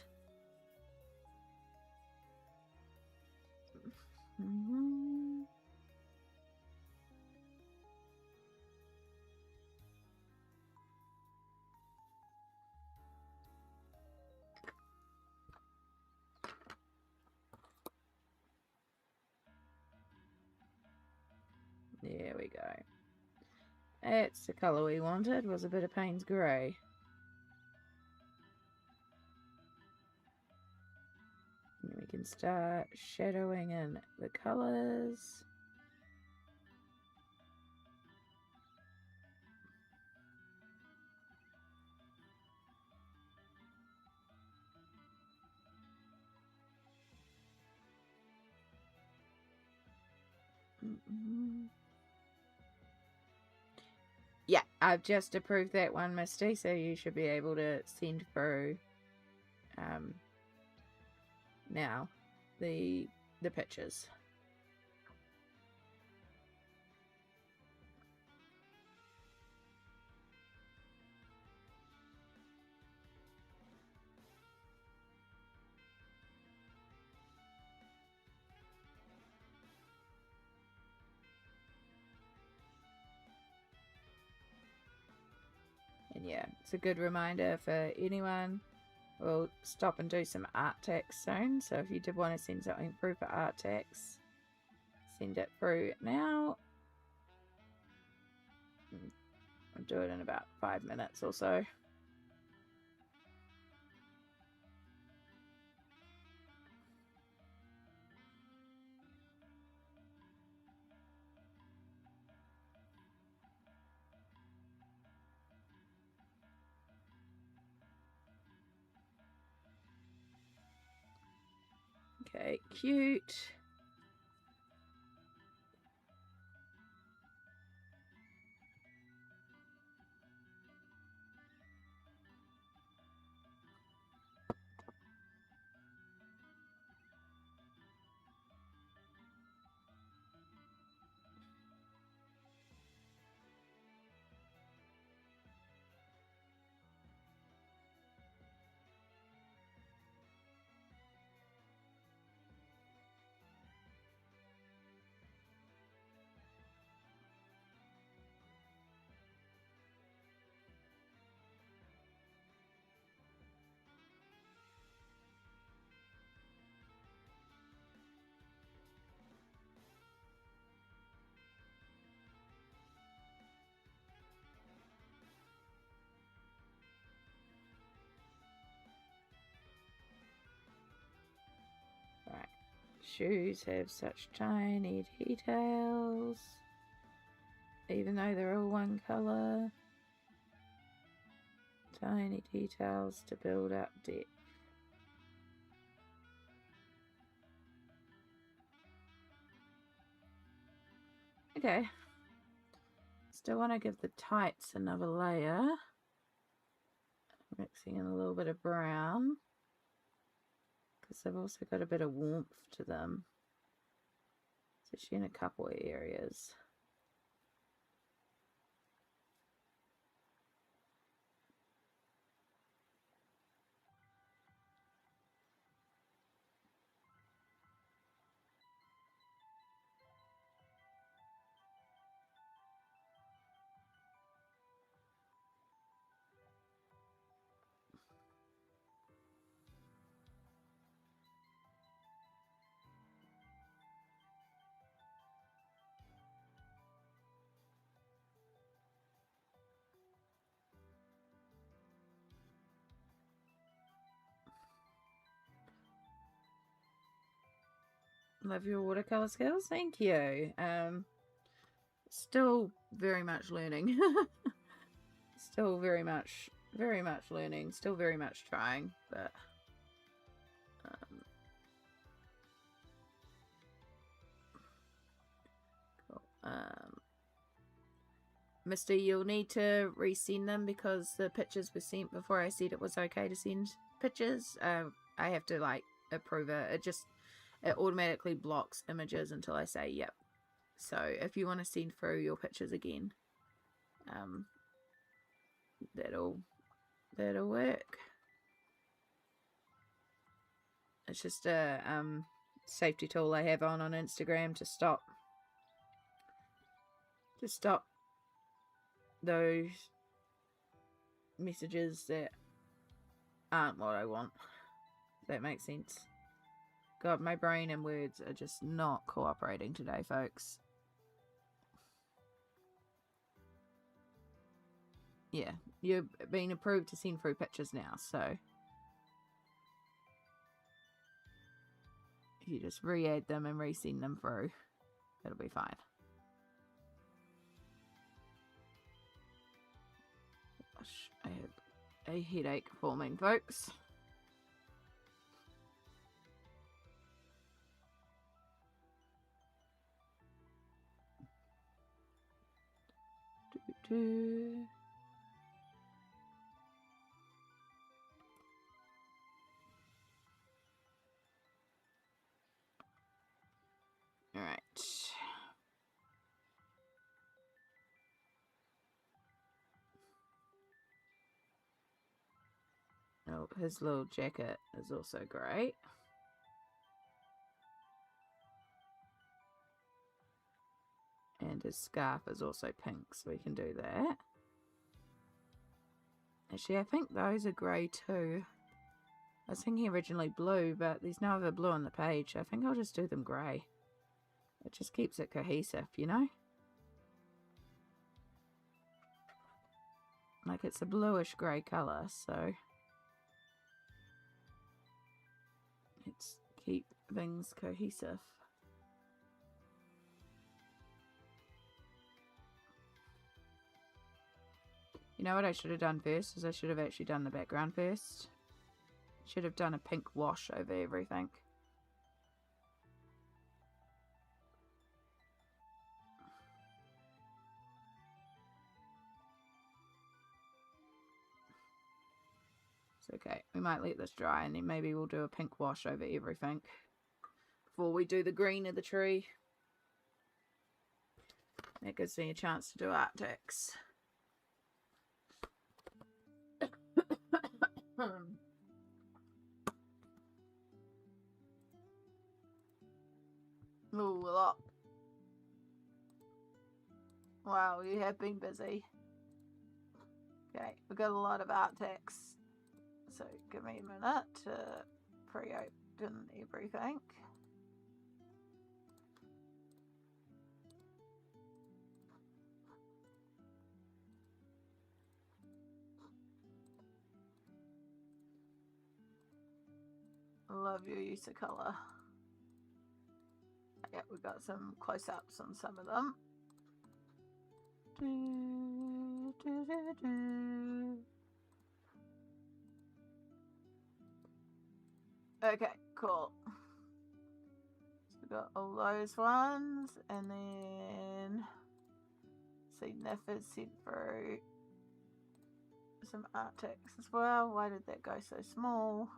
There we go. That's the colour we wanted, was a bit of Payne's Grey. And we can start shadowing in the colours. Yeah, I've just approved that one, Misty, so you should be able to send through now the pictures. And yeah, it's a good reminder for anyone. We'll stop and do some art tax soon. So if you did want to send something through for art tax, send it through now. I'll do it in about 5 minutes or so. Okay, cute. Right. Shoes have such tiny details, even though they're all one colour. Tiny details to build up depth. Okay. Still want to give the tights another layer. Mixing in a little bit of brown, because they've also got a bit of warmth to them, especially in a couple of areas. Love your watercolor skills. Thank you. Still very much learning. Still very much learning. Still very much trying, but cool. Misty, you'll need to resend them because the pictures were sent before I said it was okay to send pictures. I have to like approve it. It automatically blocks images until I say yep. So if you want to send through your pictures again, that'll work. It's just a safety tool I have on Instagram to stop those messages that aren't what I want. If that makes sense. God, my brain and words are just not cooperating today, folks. Yeah, you've been approved to send through pictures now, so if you just re-add them and resend them through, it'll be fine. Gosh, I have a headache forming, folks. Alright. Oh, his little jacket is also great. And his scarf is also pink, so we can do that. Actually, I think those are grey too. I was thinking originally blue, but there's no other blue on the page. I think I'll just do them grey. It just keeps it cohesive, you know? Like, it's a bluish grey colour, so let's keep things cohesive. You know what I should have done first? Is I should have actually done the background first. Should have done a pink wash over everything. okay. We might let this dry and then maybe we'll do a pink wash over everything before we do the green of the tree. That gives me a chance to do Arctics. Ooh, a lot. Wow, you have been busy. Okay, we've got a lot of Arctics. So give me a minute to pre-open everything. Love your use of colour. Yeah, we've got some close-ups on some of them. Okay, cool. So we've got all those ones, and then see Niffer's sent through some Arctics as well. Why did that go so small?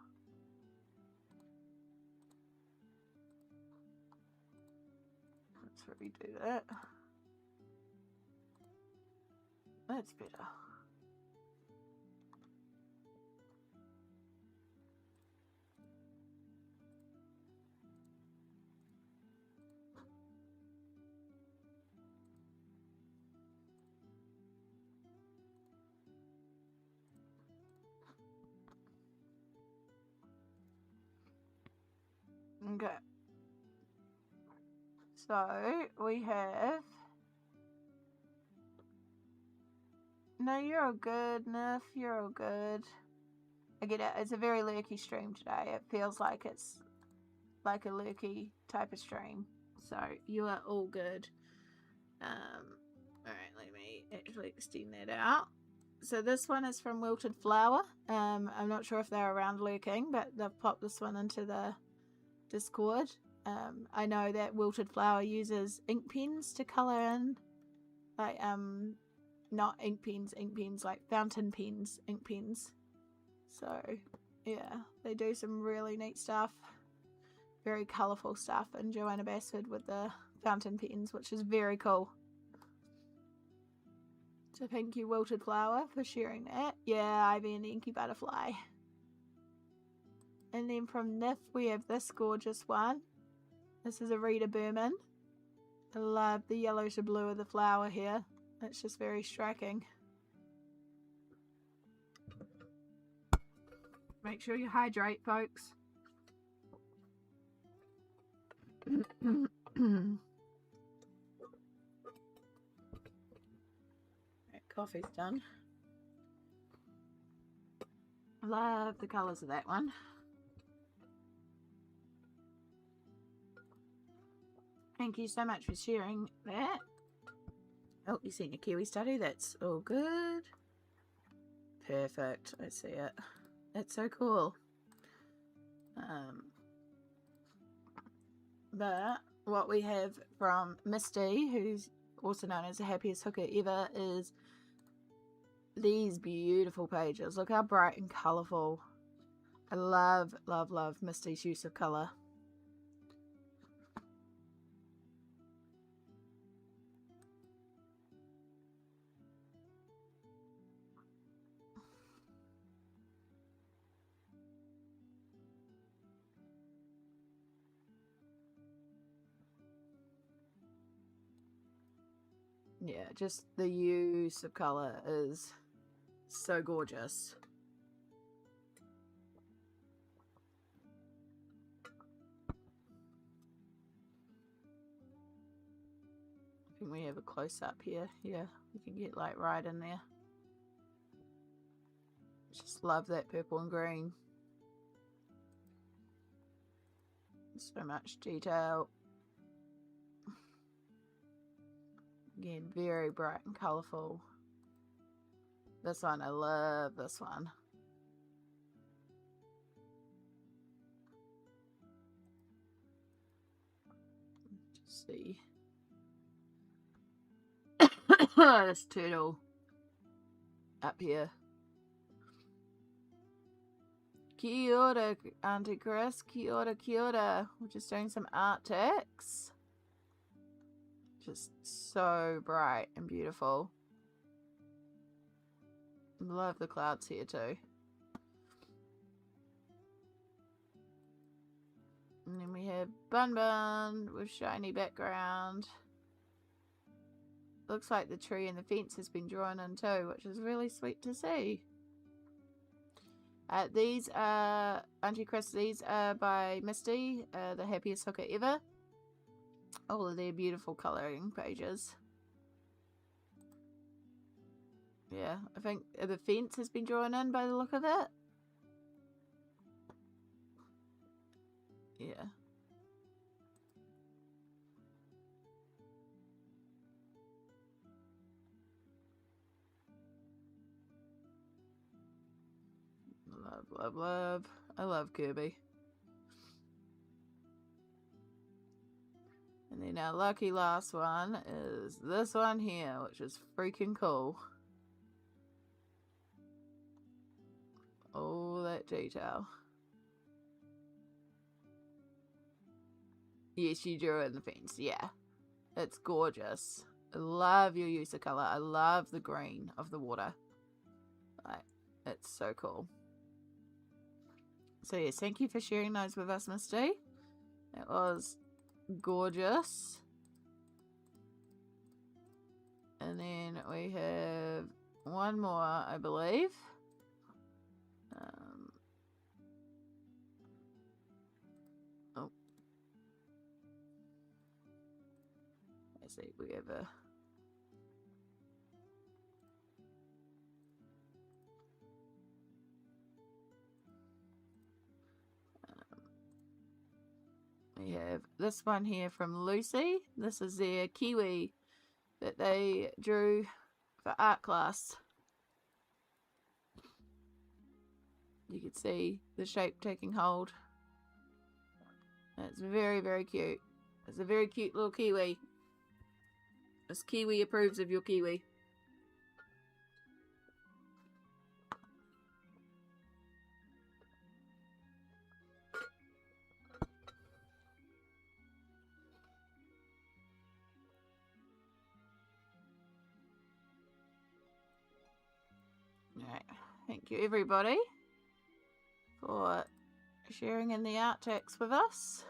Let's redo that. That's better. Okay. So we have. No, you're all good, Nif. You're all good. I get it. It's a very lurky stream today. It feels like it's like a lurky type of stream. So you are all good. Alright, let me actually extend that out. So this one is from Wilted Flower. I'm not sure if they're around lurking, but they've popped this one into the Discord. I know that Wilted Flower uses ink pens to colour in, like not ink pens like fountain pens, ink pens. So yeah, they do some really neat stuff, very colourful stuff, and Joanna Basford with the fountain pens, which is very cool. So thank you, Wilted Flower, for sharing that. Yeah, Ivy and the Inky Butterfly. And then from Nif, we have this gorgeous one. This is a Rita Berman. I love the yellow to blue of the flower here. It's just very striking. Make sure you hydrate, folks. Coffee's done. Love the colours of that one. Thank you so much for sharing that. Oh, you seen your Kiwi study? That's all good. Perfect. I see it. That's so cool. But what we have from Misty, who's also known as the happiest hooker ever, is these beautiful pages. Look how bright and colourful. I love, love, love Misty's use of colour. Yeah, just the use of colour is so gorgeous. I think we have a close-up here. Yeah, you can get like right in there. Just love that purple and green. So much detail. Again, very bright and colourful. This one, I love this one. Just see. This turtle up here. Kia ora, Auntie Chris. Kia ora, kia ora. We're just doing some art text. Just so bright and beautiful. Love the clouds here too. And then we have Bun Bun with shiny background. Looks like the tree and the fence has been drawn in too, which is really sweet to see. These are, Auntie Chris, these are by Misty, the happiest hooker ever. All of their beautiful colouring pages. Yeah, I think the fence has been drawn in by the look of it. Yeah. Love, love, love. I love Kirby. And then our lucky last one is this one here, which is freaking cool. All that detail. Yes, you drew it in the fence. Yeah. It's gorgeous. I love your use of colour. I love the green of the water. Like, it's so cool. So yes, thank you for sharing those with us, Misty. It was gorgeous. And then we have one more, I believe. Oh. Let's see, we have a... we have this one here from Lucy. This is their kiwi that they drew for art class. You can see the shape taking hold. It's very, very cute. It's a very cute little kiwi. This kiwi approves of your kiwi. Alright, thank you everybody for sharing in the art text with us.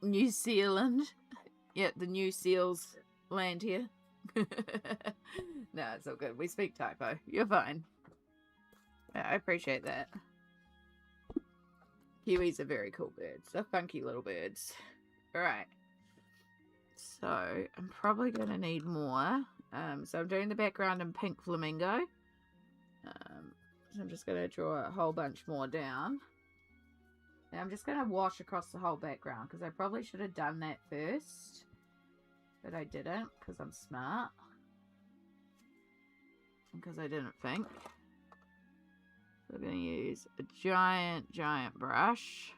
New Zealand. Yep, the New Seals land here. No, it's all good. We speak typo. You're fine. I appreciate that. Kiwis are very cool birds. They're funky little birds. Alright. So, I'm probably going to need more. So I'm doing the background in pink flamingo. So I'm just going to draw a whole bunch more down. And I'm just going to wash across the whole background because I probably should have done that first. But I didn't because I'm smart. Because I didn't think. So we're going to use a giant, giant brush.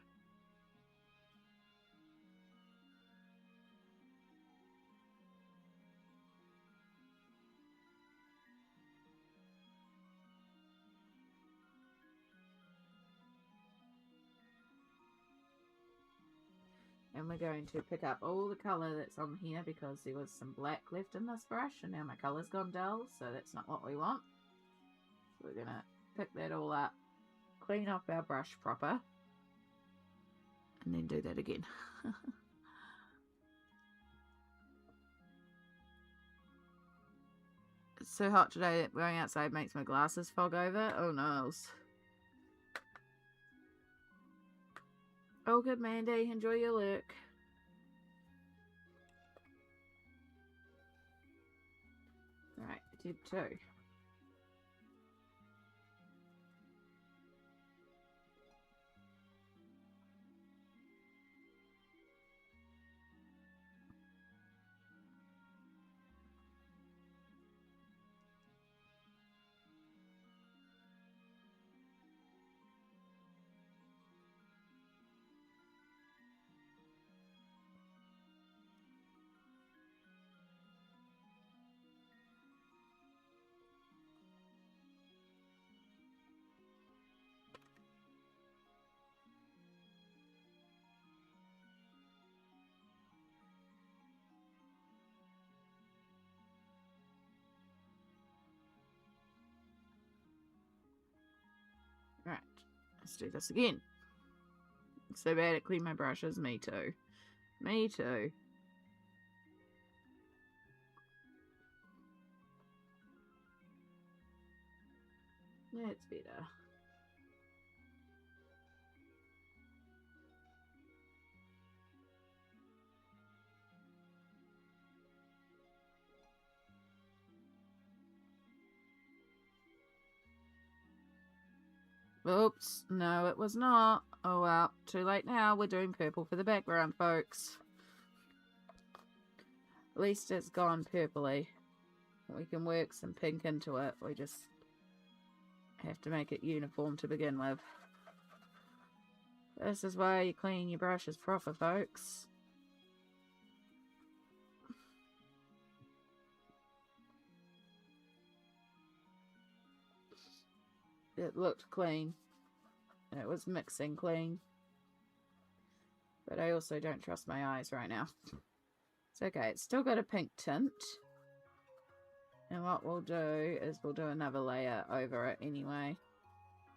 And we're going to pick up all the colour that's on here because there was some black left in this brush and now my colour's gone dull, so that's not what we want. So we're going to pick that all up, clean off our brush proper, and then do that again. It's so hot today that going outside makes my glasses fog over. Oh no. Oh, good, Mandy. Enjoy your lurk. Right, tip 2. Let's do this again. It's so bad at clean my brushes. Me too. Me too. That's better. Oops, no it was not. Oh well, too late now. We're doing purple for the background, folks. At least it's gone purpley. We can work some pink into it. We just have to make it uniform to begin with. This is why you clean your brushes proper, folks. It looked clean. It was mixing clean. But I also don't trust my eyes right now. It's okay. It's still got a pink tint. And what we'll do is we'll do another layer over it anyway.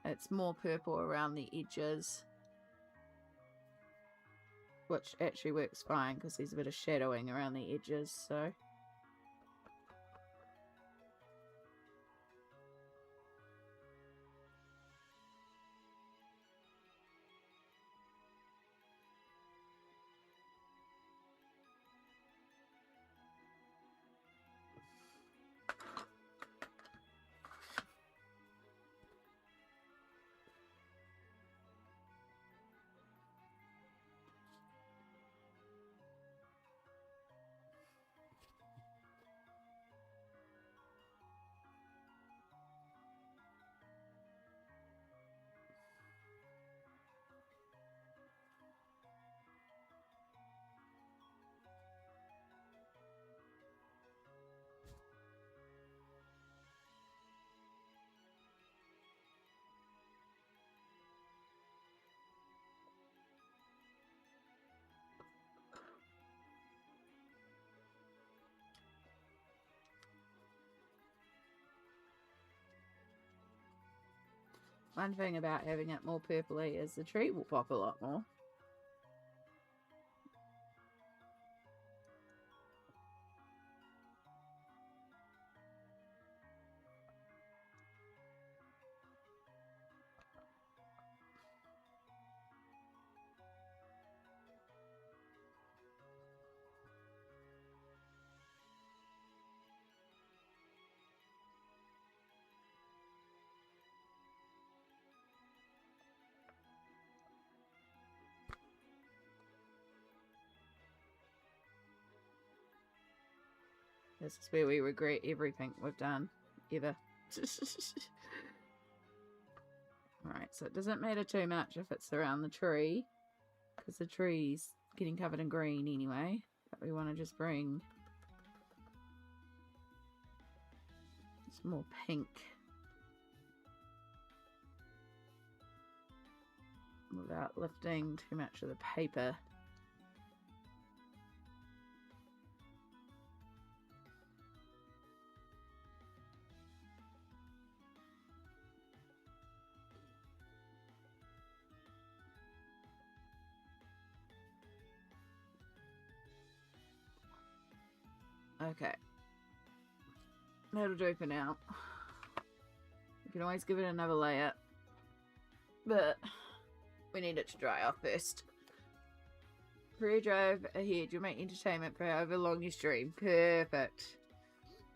It's more purple around the edges. Which actually works fine because there's a bit of shadowing around the edges, so... One thing about having it more purpley is the tree will pop a lot more. This is where we regret everything we've done, ever. Alright, so it doesn't matter too much if it's around the tree, because the tree's getting covered in green anyway. But we want to just bring some more pink without lifting too much of the paper. Okay. That'll do for now. You can always give it another layer. But we need it to dry off first. Pre-drive ahead. You'll make entertainment for however long you stream. Perfect.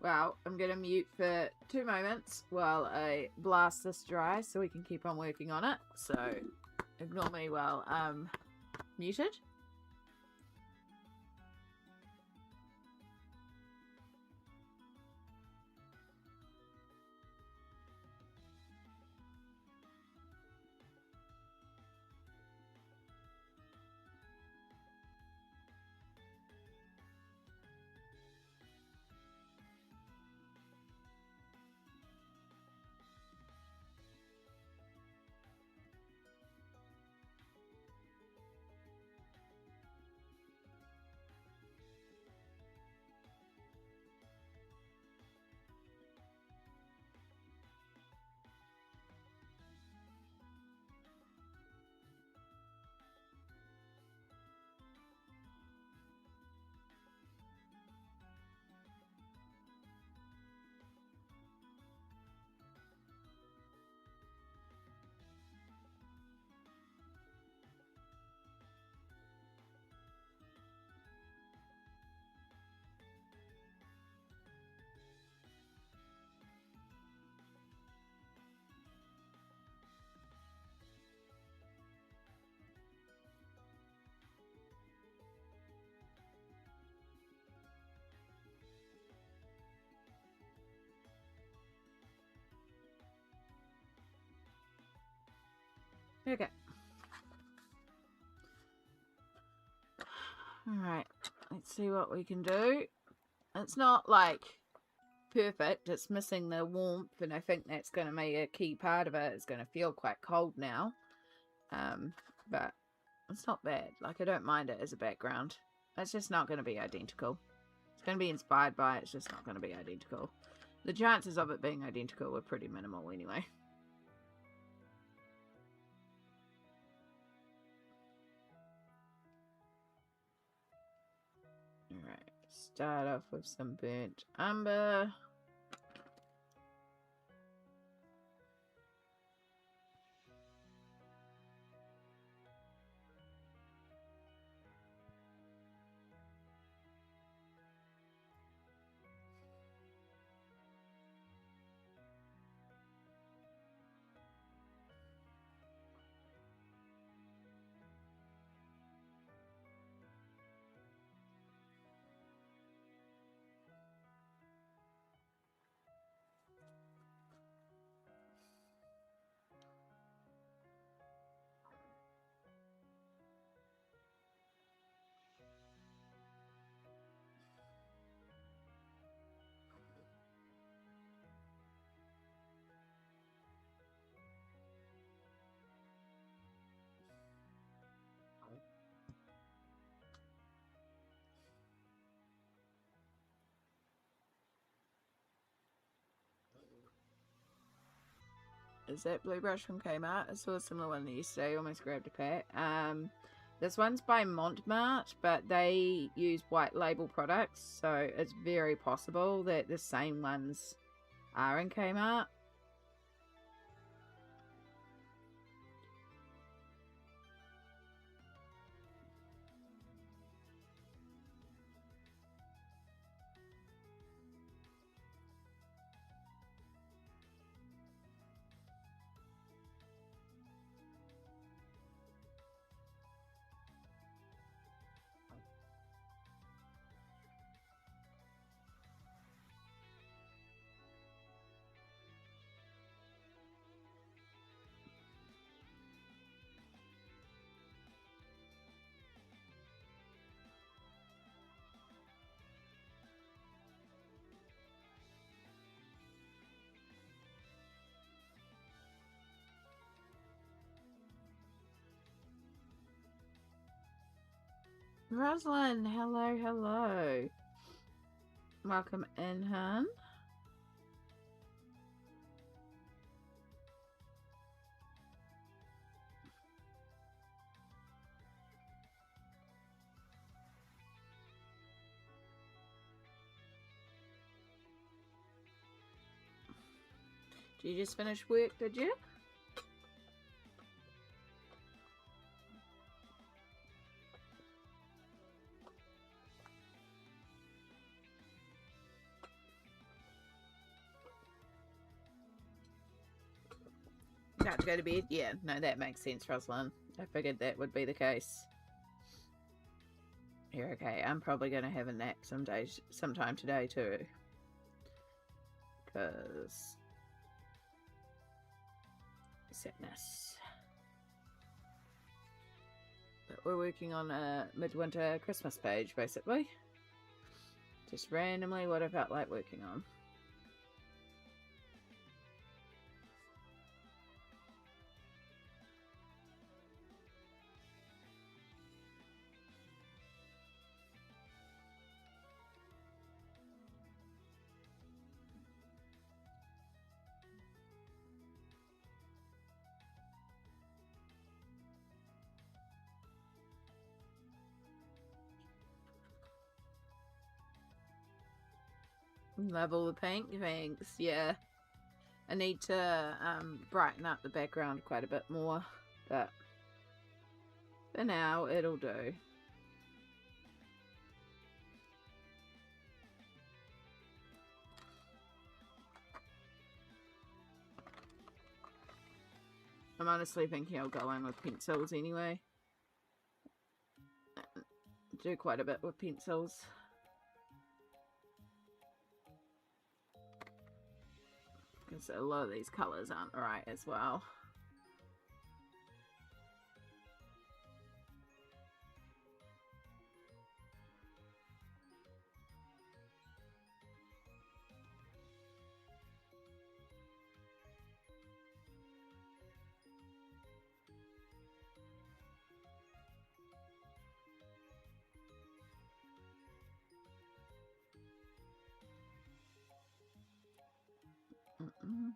Well, I'm going to mute for 2 moments while I blast this dry so we can keep on working on it. So, ignore me while I'm muted. Okay. Alright, let's see what we can do. It's not like perfect, it's missing the warmth, and I think that's going to make a key part of it. It's going to feel quite cold now. But it's not bad. Like, I don't mind it as a background. It's just not going to be identical. It's going to be inspired by it, it's just not going to be identical. The chances of it being identical were pretty minimal anyway. Alright, start off with some burnt umber. Is that Blue Brush from Kmart? I saw a similar one yesterday. Almost grabbed a pack. This one's by Montmart, but they use white label products, so it's very possible that the same ones are in Kmart. Rosalind, hello, hello. Welcome in, hun. Did you just finish work, did you? About to go to bed? Yeah, no, that makes sense, Rosalind. I figured that would be the case. You're okay. I'm probably going to have a nap sometime today too. Because sadness. But we're working on a midwinter Christmas page, basically. Just randomly what I felt like working on. Love all the pink, thanks. Yeah. I need to brighten up the background quite a bit more, but for now it'll do. I'm honestly thinking I'll go in with pencils anyway. Do quite a bit with pencils. Because a lot of these colours aren't right as well. Mm-mm.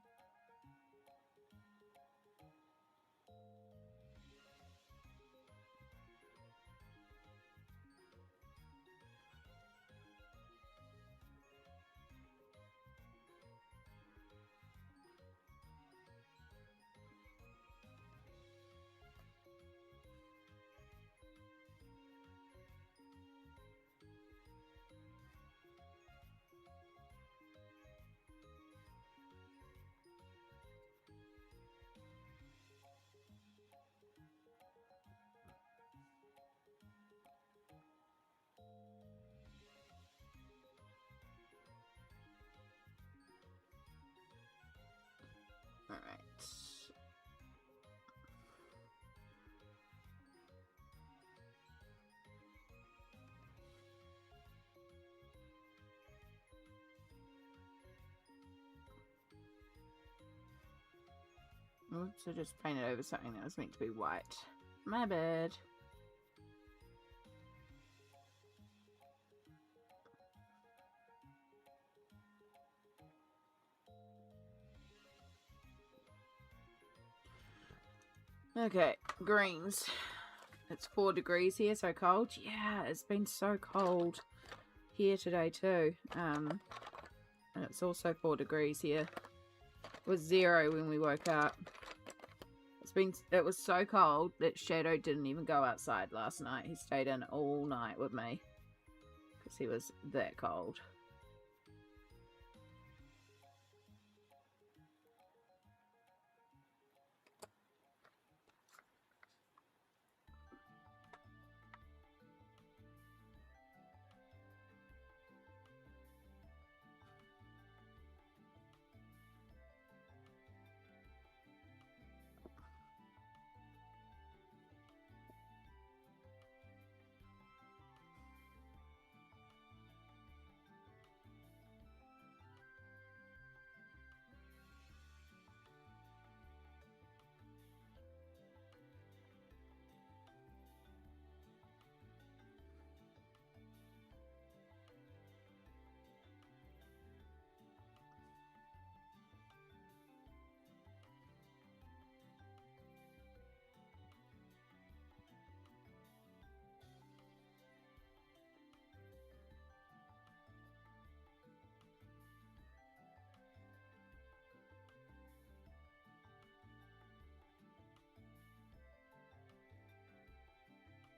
All right. Oops, I just painted over something that was meant to be white. My bad. Okay, greens. It's 4 degrees here, so cold. Yeah, it's been so cold here today too. And it's also 4 degrees here. It was 0 when we woke up. It was so cold that Shadow didn't even go outside last night. He stayed in all night with me because he was that cold.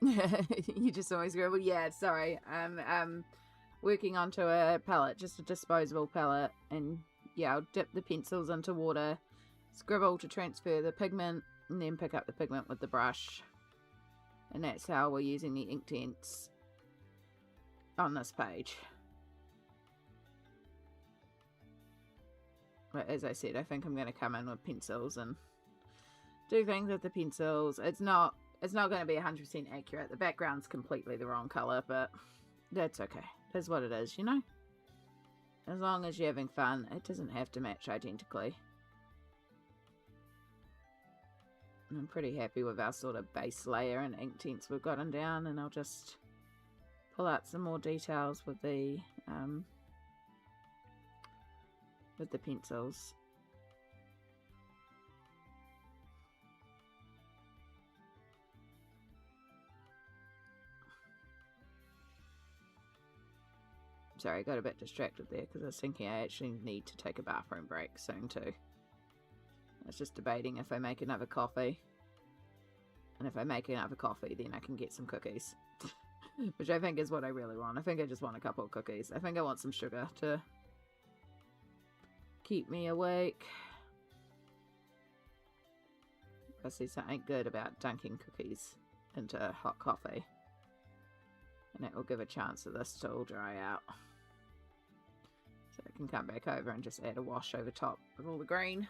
You just always go, well, yeah, sorry. I'm working onto a palette, just a disposable palette, and yeah, I'll dip the pencils into water, scribble to transfer the pigment, and then pick up the pigment with the brush. And that's how we're using the Inktense on this page. But as I said, I think I'm going to come in with pencils and do things with the pencils. It's not going to be 100% accurate. The background's completely the wrong colour, but that's okay. That's what it is, you know? As long as you're having fun, it doesn't have to match identically. I'm pretty happy with our sort of base layer and Inktense we've gotten down, and I'll just pull out some more details with the pencils. Sorry, I got a bit distracted there because I was thinking I actually need to take a bathroom break soon too. I was just debating if I make another coffee. And if I make another coffee, then I can get some cookies. Which I think is what I really want. I think I just want a couple of cookies. I think I want some sugar to keep me awake. I see something good about dunking cookies into hot coffee. And it will give a chance of this to all dry out. So I can come back over and just add a wash over top of all the green.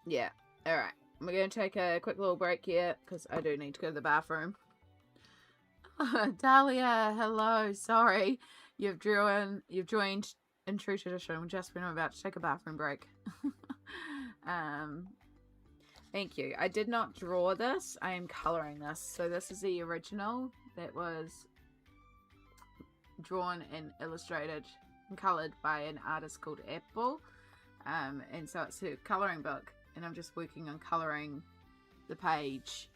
Yeah, alright. we're going to take a quick little break here because I do need to go to the bathroom. Dahlia, hello. Sorry, you've joined in true tradition just when I'm about to take a bathroom break. Thank you. I did not draw this. I am coloring this. So this is the original that was drawn and illustrated and colored by an artist called Apple. And so it's a coloring book, and I'm just working on coloring the page.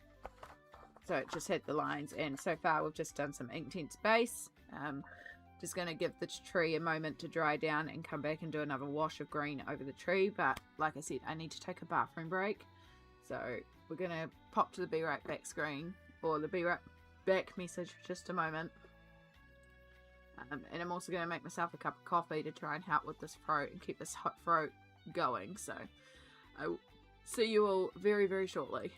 So it just had the lines, and so far we've just done some Inktense base. Just going to give the tree a moment to dry down and come back and do another wash of green over the tree. But like I said, I need to take a bathroom break. So we're going to pop to the be right back screen, or the be right back message for just a moment. And I'm also going to make myself a cup of coffee to try and help with this throat and keep this hot throat going. So I will see you all very, very shortly.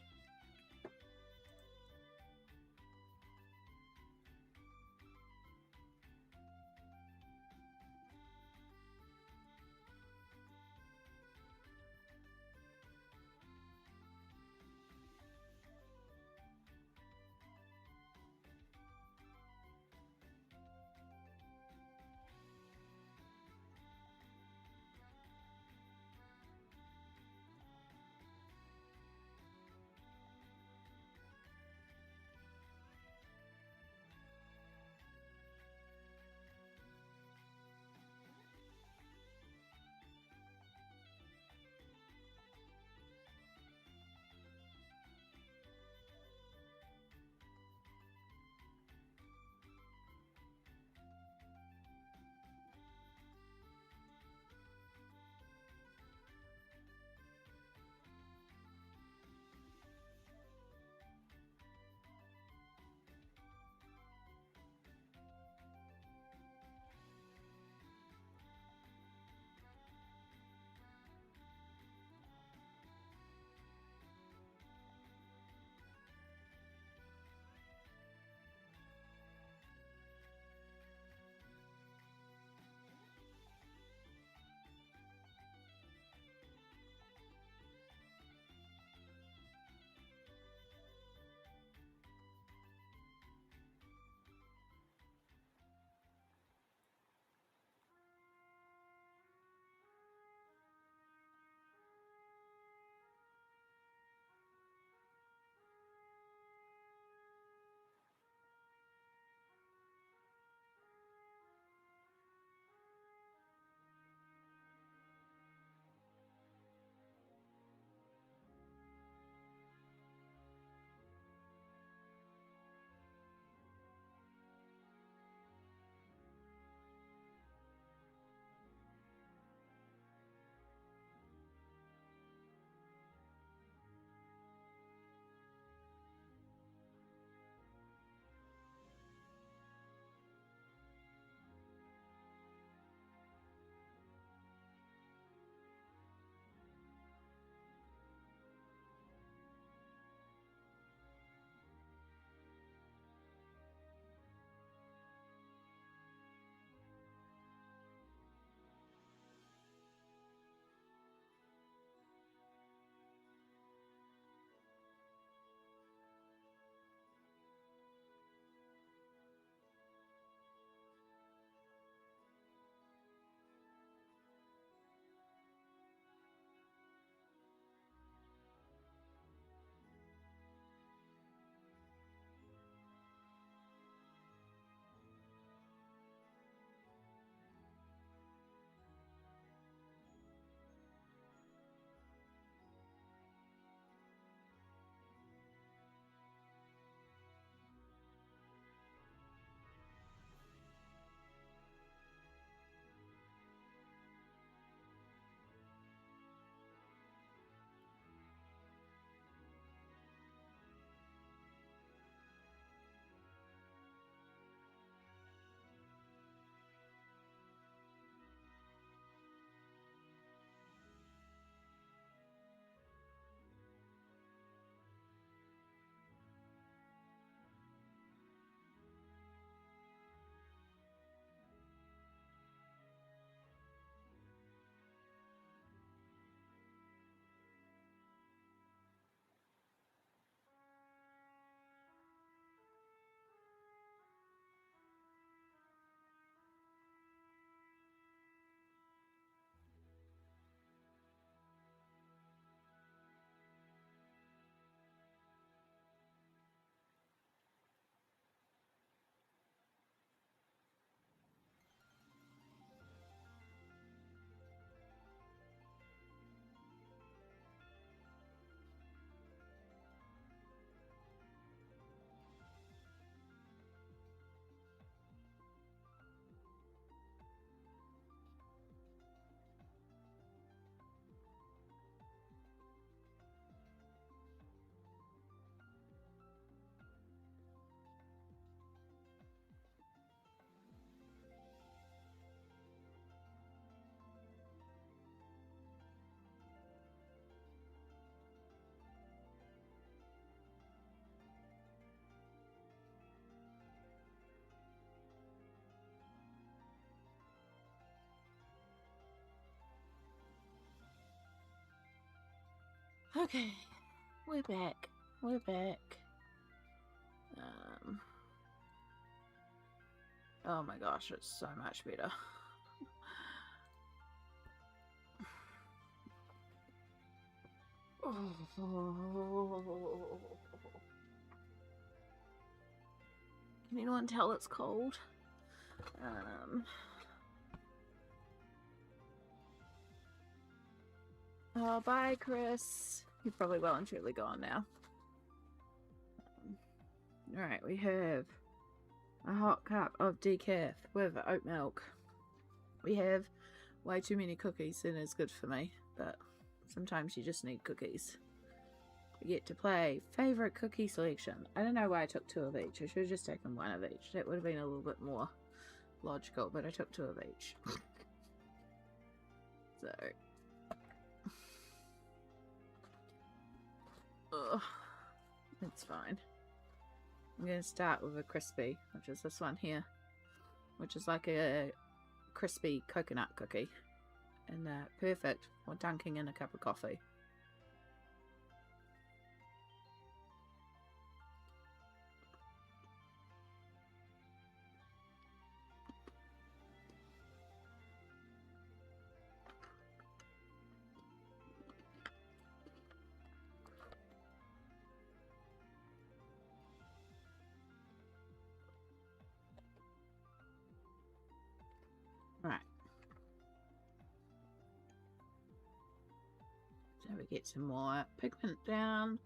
Okay, we're back. We're back. Oh my gosh, it's so much better. Can anyone tell it's cold? Oh, bye, Chris. You're probably well and truly gone now. Alright, we have a hot cup of decaf with oat milk. We have way too many cookies and it's good for me, but sometimes you just need cookies. We get to play favorite cookie selection. I don't know why I took 2 of each. I should have just taken 1 of each. That would have been a little bit more logical, but I took 2 of each. So, ugh, it's fine. I'm going to start with a crispy, which is this one here, which is like a crispy coconut cookie, and perfect for dunking in a cup of coffee. Right. So we get some more pigment down.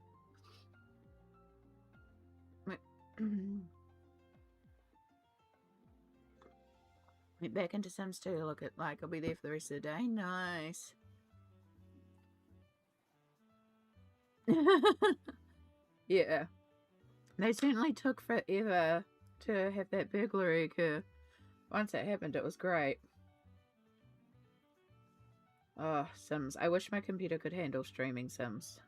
Went back into Sims 2. Look at like I'll be there for the rest of the day. Nice. Yeah. They certainly took forever to have that burglary occur. Once it happened, it was great. Oh, Sims. I wish my computer could handle streaming Sims.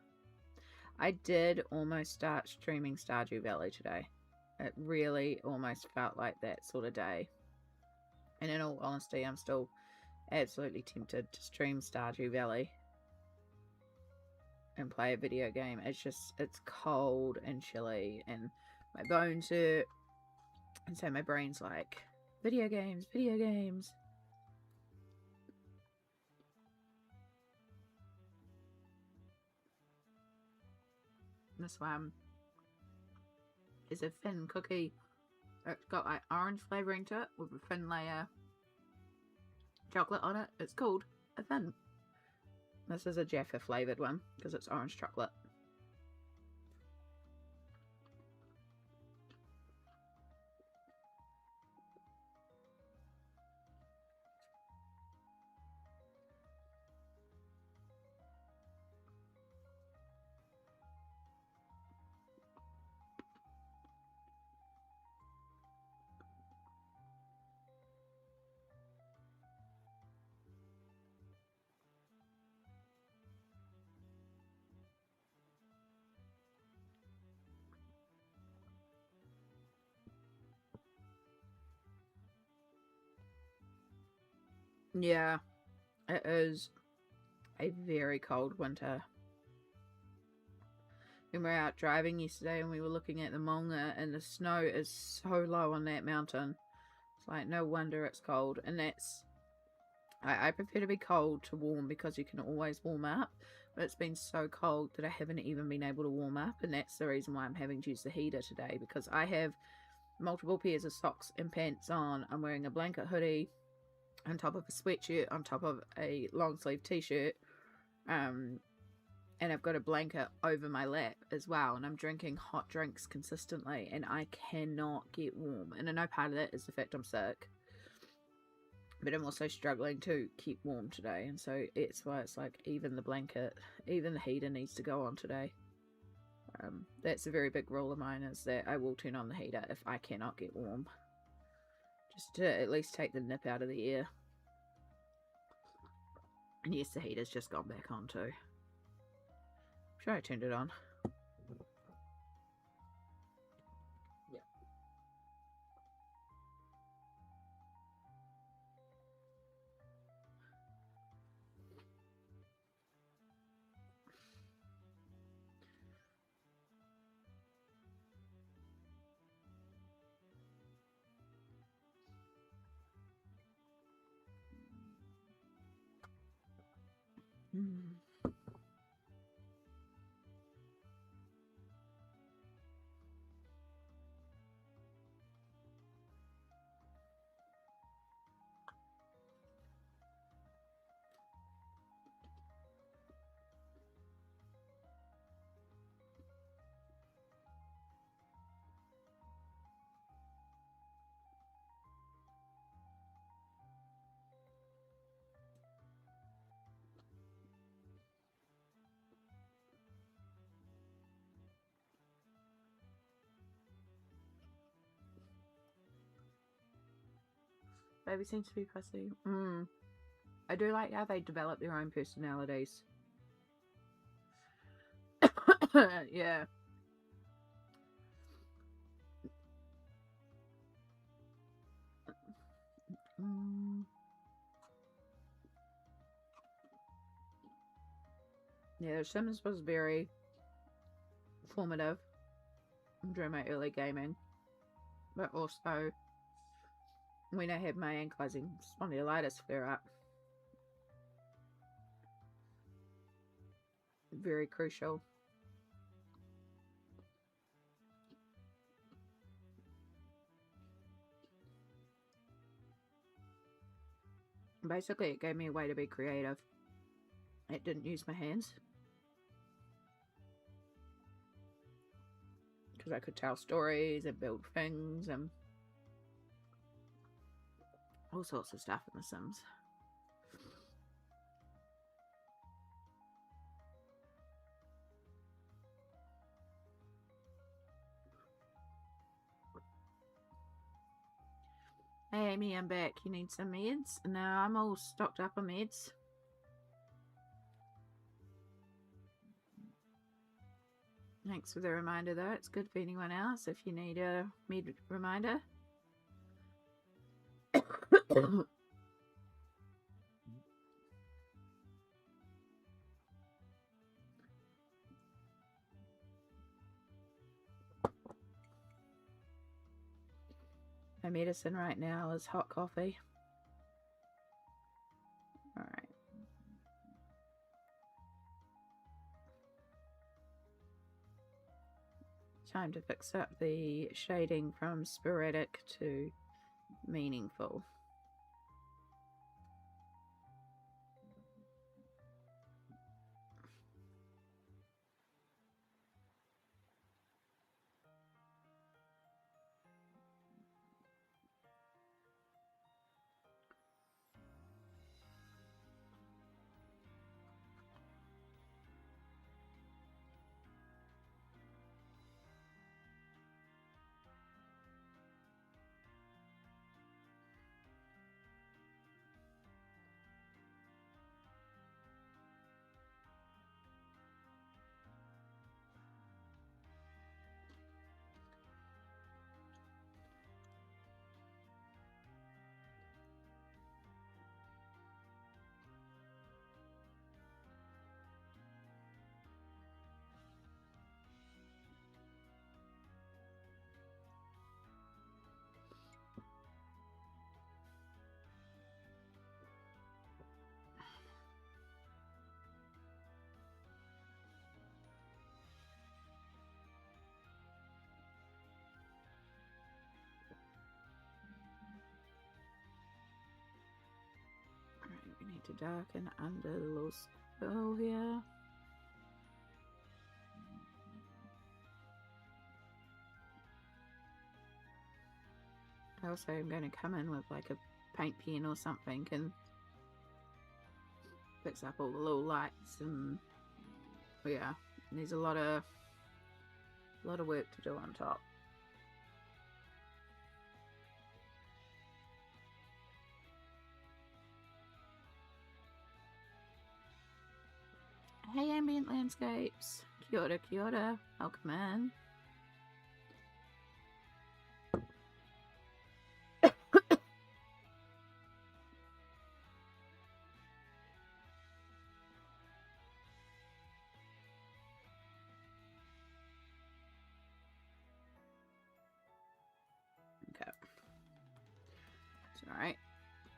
I did almost start streaming Stardew Valley today. It really almost felt like that sort of day. And in all honesty, I'm still absolutely tempted to stream Stardew Valley and play a video game. It's just, it's cold and chilly and my bones hurt. And so my brain's like, video games, video games. This one is a thin cookie. It's got like orange flavouring to it with a thin layer chocolate on it. It's called a thin. This is a Jaffa flavoured one because it's orange chocolate. Yeah, it is a very cold winter. When we were out driving yesterday and we were looking at the Maunga and the snow is so low on that mountain. It's like, no wonder it's cold. And that's... I prefer to be cold to warm because you can always warm up. But it's been so cold that I haven't even been able to warm up. And that's the reason why I'm having to use the heater today. Because I have multiple pairs of socks and pants on. I'm wearing a blanket hoodie on top of a sweatshirt, on top of a long sleeve t-shirt, and I've got a blanket over my lap as well, and I'm drinking hot drinks consistently, and I cannot get warm. And I know part of that is the fact I'm sick, but I'm also struggling to keep warm today, and so it's why it's like even the blanket, even the heater needs to go on today. That's a very big rule of mine, is that I will turn on the heater if I cannot get warm, just to at least take the nip out of the air. And yes, the heater's just gone back on too. I'm sure I turned it on. Yeah. Mm. Baby seems to be fussy. I do like how they develop their own personalities. Yeah. Yeah, Sims was very formative during my early gaming, but also when I had my ankylosing spondylitis flare up, very crucial. Basically, it gave me a way to be creative. It didn't use my hands because I could tell stories and build things and all sorts of stuff in The Sims. Hey Amy, I'm back. You need some meds? No, I'm all stocked up on meds. Thanks for the reminder though. It's good for anyone else if you need a med reminder. My medicine right now is hot coffee. Alright. Time to fix up the shading from sporadic to meaningful. We need to darken under the little skull here. I also am going to come in with like a paint pen or something and fix up all the little lights and yeah, there's a lot of work to do on top. Hey Ambient Landscapes, kia ora, kia ora. Welcome in. Okay, it's alright.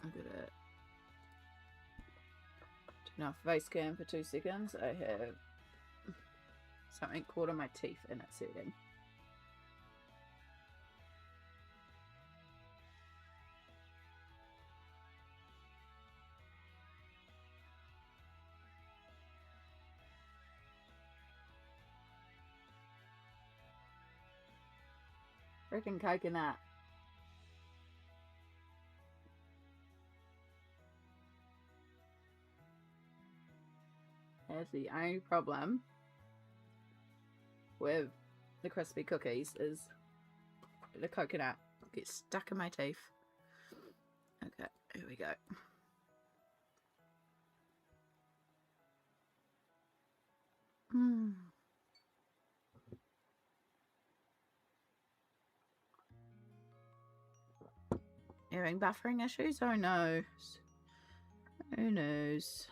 I'm gonna Now, face cam for 2 seconds. I have something caught on my teeth and it's hurting. Freaking coconut. That's the only problem with the crispy cookies is the coconut gets stuck in my teeth. Okay, here we go. Having buffering issues? Oh no. Who knows?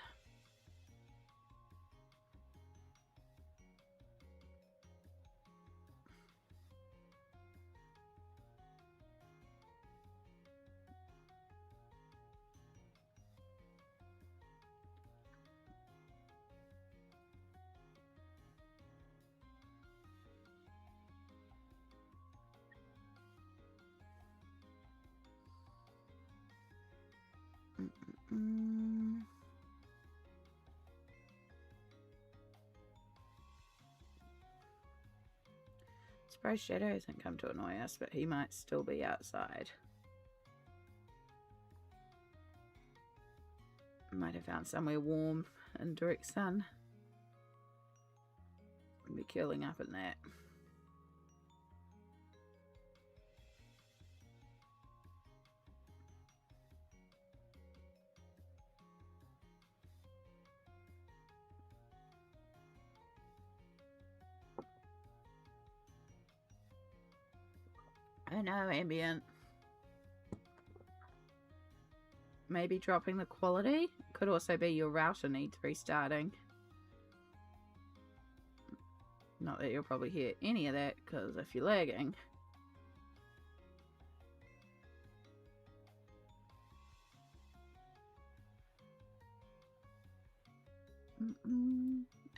Surprised Shadow hasn't come to annoy us, but he might still be outside. Might have found somewhere warm and direct sun. Be curling up in that. I know, ambient. Maybe dropping the quality? Could also be your router needs restarting. Not that you'll probably hear any of that, because if you're lagging.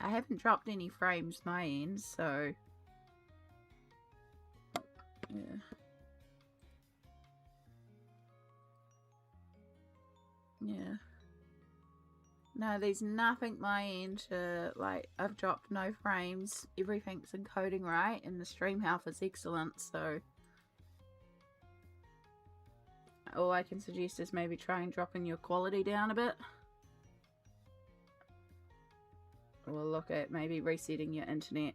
I haven't dropped any frames my end, so yeah. Yeah. No, there's nothing my end to, like, I've dropped no frames. Everything's encoding right, and the stream health is excellent, so all I can suggest is maybe trying dropping your quality down a bit. We'll look at maybe resetting your internet.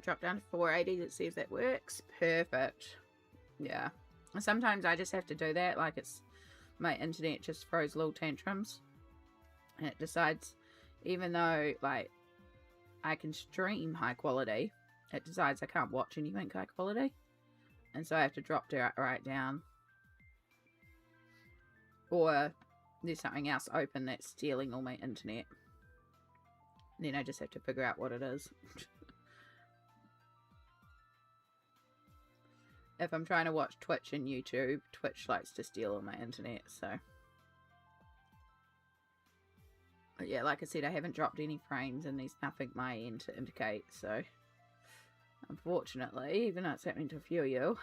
Drop down to 480. Let's see if that works. Perfect. Yeah. Sometimes I just have to do that. Like, it's my internet just throws little tantrums. And it decides, even though, like, I can stream high quality, it decides I can't watch anything high quality. And so I have to drop right down. Or there's something else open that's stealing all my internet. Then I just have to figure out what it is. If I'm trying to watch Twitch and YouTube, Twitch likes to steal all my internet, so. But yeah, like I said, I haven't dropped any frames and there's nothing my end to indicate, so. Unfortunately, even though it's happening to a few of you.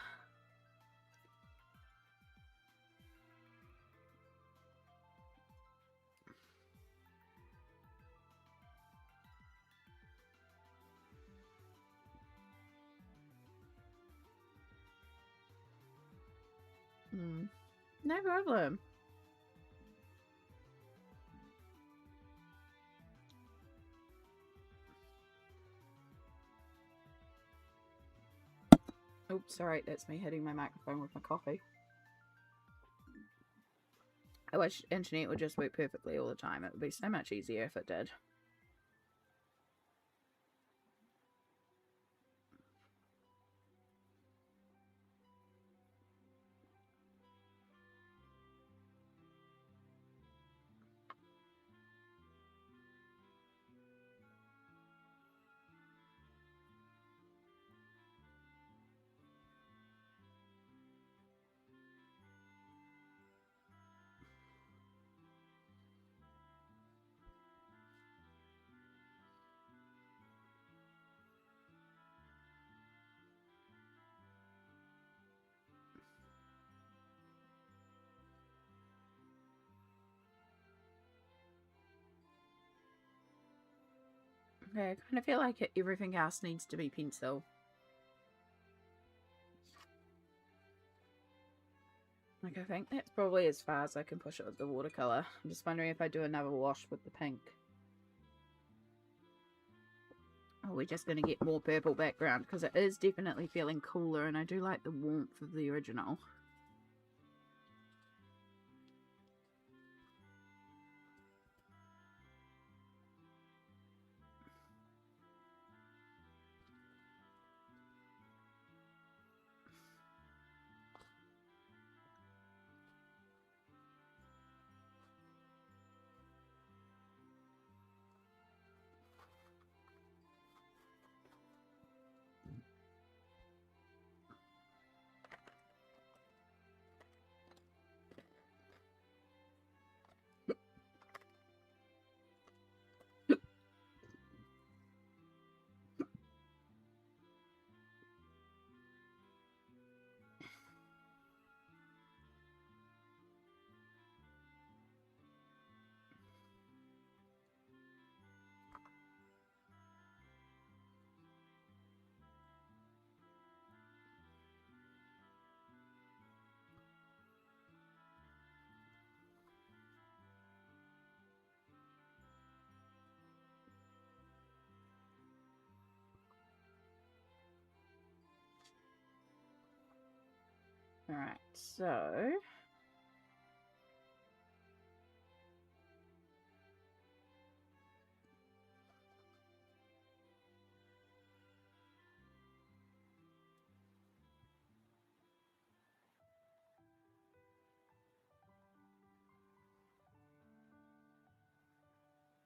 No problem. Oops, sorry, that's me hitting my microphone with my coffee. I wish internet would just work perfectly all the time. It would be so much easier if it did. Okay, I kind of feel like everything else needs to be pencil. Like, I think that's probably as far as I can push it with the watercolour. I'm just wondering if I do another wash with the pink. Or we're just going to get more purple background, because it is definitely feeling cooler, and I do like the warmth of the original. Alright, so...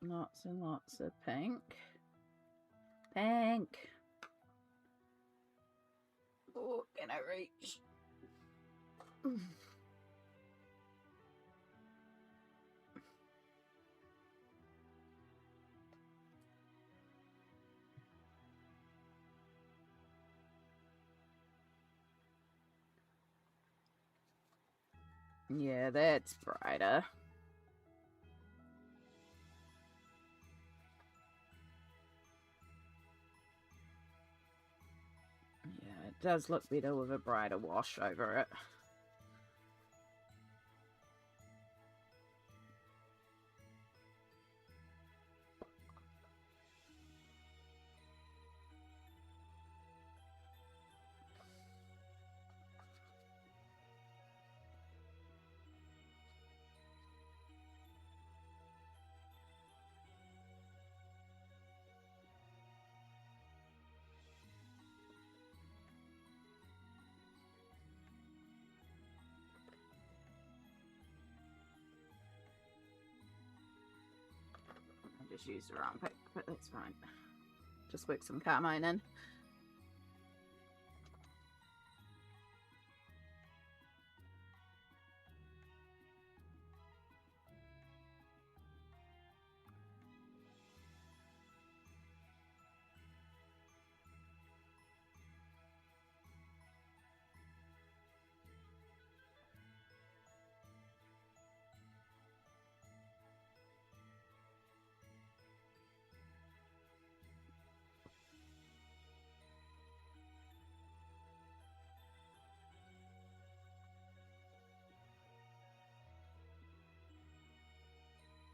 lots and lots of pink. Pink! Oh, can I reach? Yeah, that's brighter. Yeah, it does look better with a brighter wash over it. just used the wrong pick, but that's fine. Just work some Carmine in.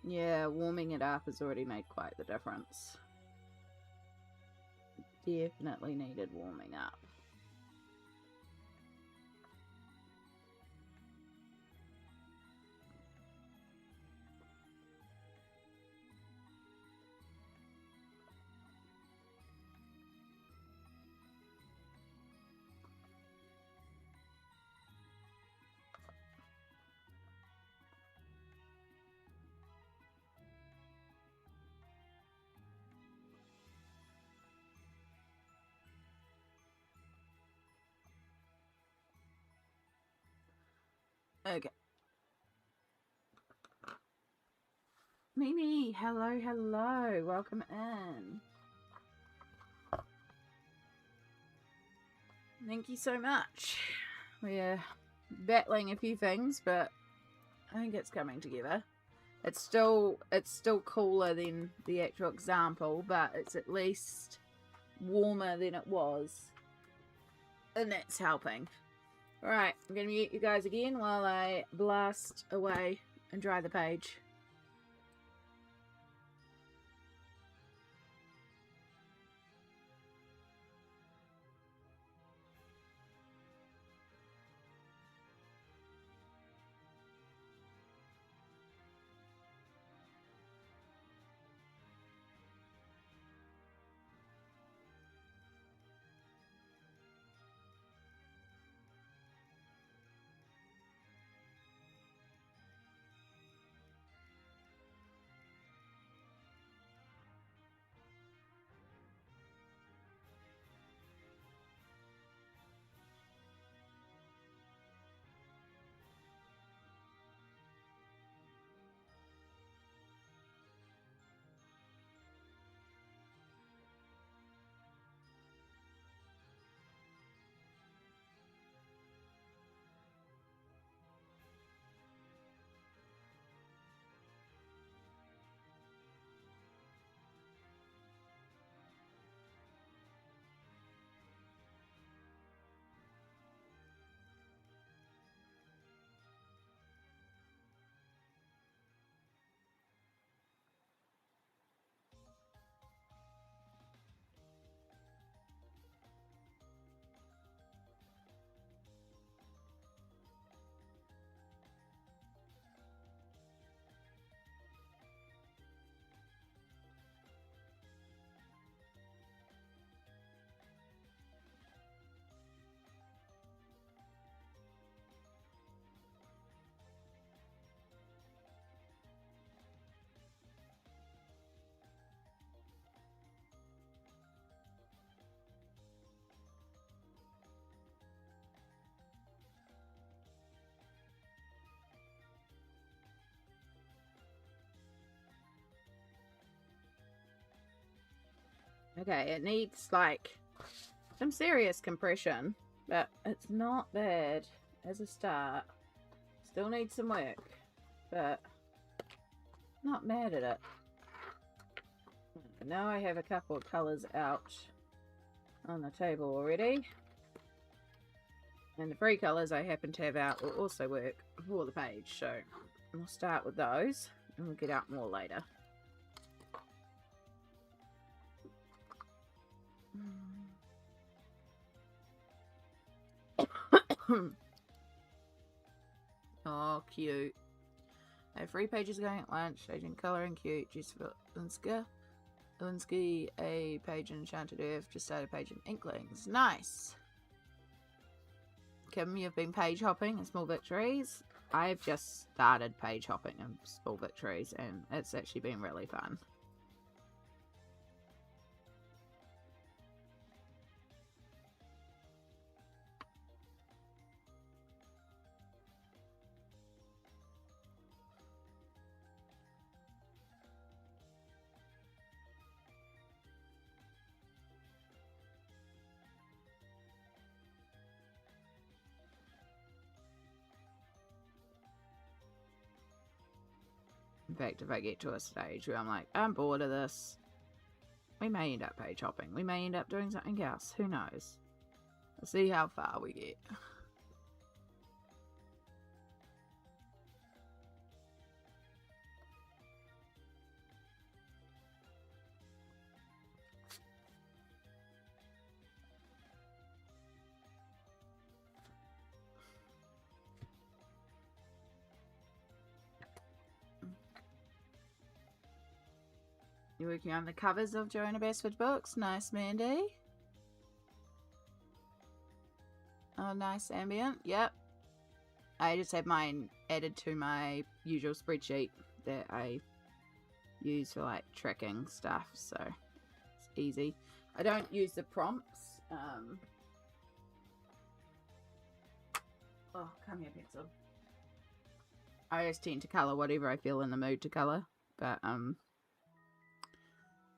Yeah, warming it up has already made quite the difference. Definitely needed warming up. Okay. Mimi, hello, hello. Welcome in. Thank you so much. We're battling a few things, but I think it's coming together. It's still cooler than the actual example, but it's at least warmer than it was. And that's helping. Alright, I'm going to mute you guys again while I blast away and dry the page. Okay, it needs, like, some serious compression, but it's not bad as a start. Still needs some work, but not mad at it. Now I have a couple of colours out on the table already. And the free colours I happen to have out will also work for the page, so we'll start with those, and we'll get out more later. Oh, cute. I have 3 pages going at once. Agent Colour and Cute. Jessica Linsky, a page in Enchanted Earth. Just started a page in Inklings. Nice. Kim, you've been page hopping in Small Victories. I've just started page hopping in Small Victories, and it's actually been really fun. In fact, if I get to a stage where I'm like, I'm bored of this, we may end up page hopping. We may end up doing something else. Who knows? We'll see how far we get. You're working on the covers of Joanna Basford books. Nice, Mandy. Oh, nice ambient. Yep. I just have mine added to my usual spreadsheet that I use for like tracking stuff, so it's easy. I don't use the prompts. Oh, come here, pencil. I just tend to colour whatever I feel in the mood to colour, but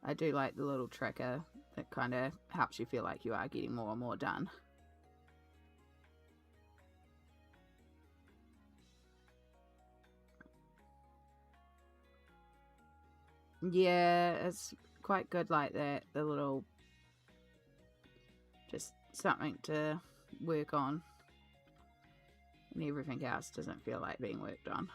I do like the little tracker that kind of helps you feel like you are getting more and more done. Yeah, it's quite good like that. The little, just something to work on, and everything else doesn't feel like being worked on.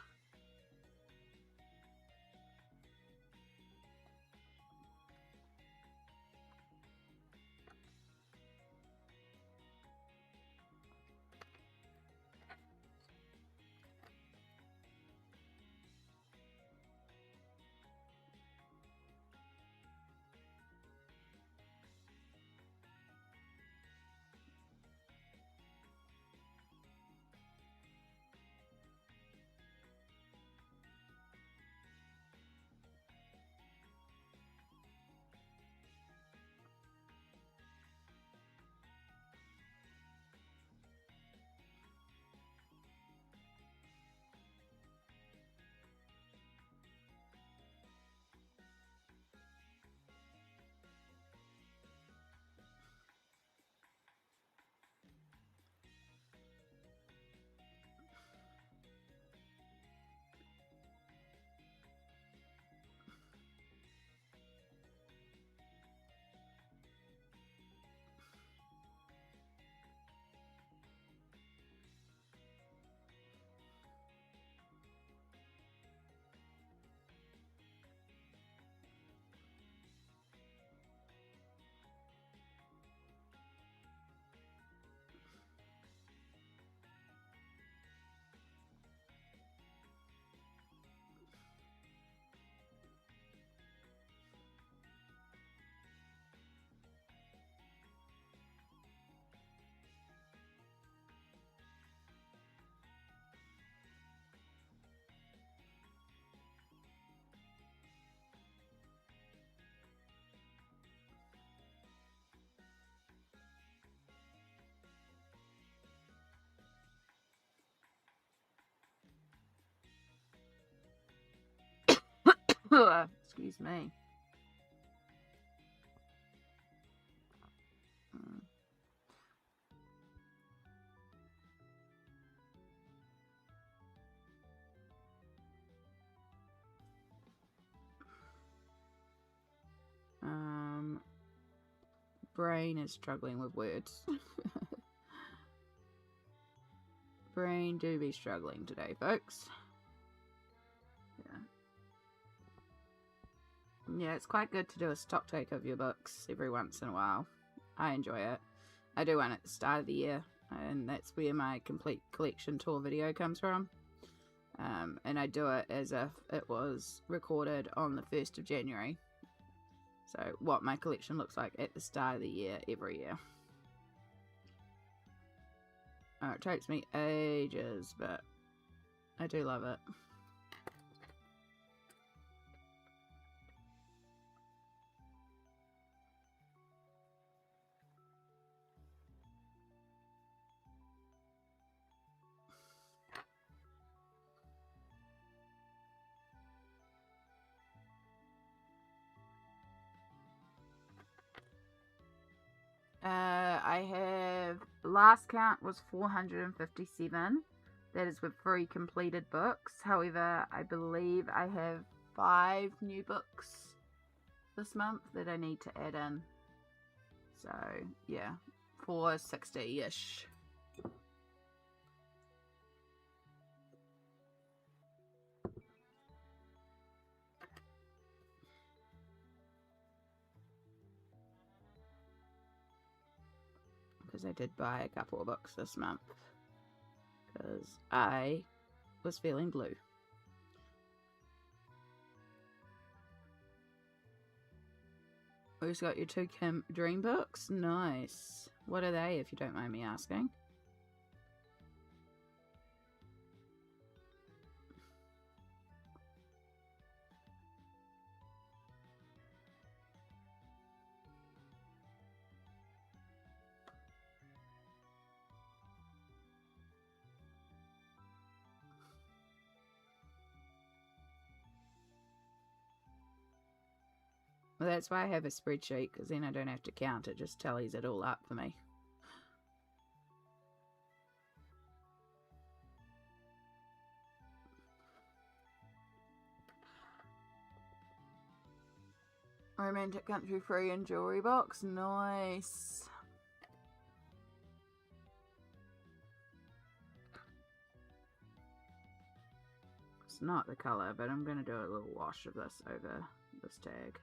Excuse me. Brain is struggling with words. Brain do be struggling today, folks. Yeah, it's quite good to do a stock take of your books every once in a while. I enjoy it. I do one at the start of the year, and that's where my complete collection tour video comes from. And I do it as if it was recorded on the 1st of January. So what my collection looks like at the start of the year every year. Oh, it takes me ages, but I do love it. I have, last count was 457. That is with 3 completed books. However, I believe I have 5 new books this month that I need to add in. So, yeah, 460-ish. Because I did buy a couple of books this month. Because I was feeling blue. Who's got your 2 dream books? Nice. What are they, if you don't mind me asking? Well, that's why I have a spreadsheet, because then I don't have to count. It just tallies it all up for me. Romantic Country Free and Jewelry Box. Nice. It's not the colour, but I'm going to do a little wash of this over this tag.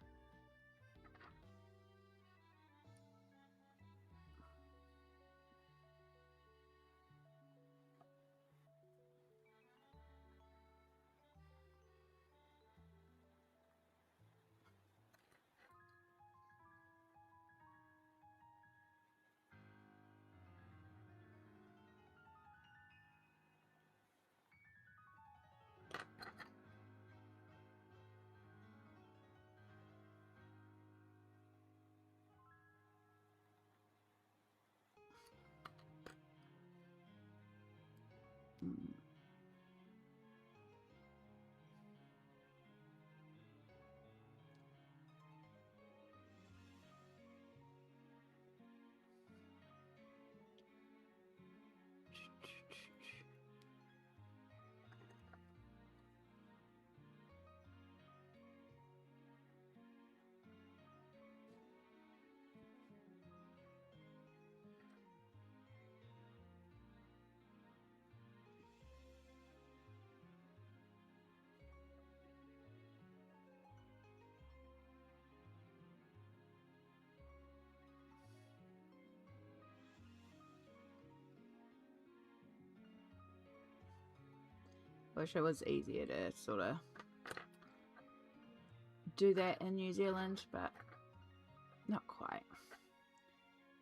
Wish it was easier to sort of do that in New Zealand, but not quite.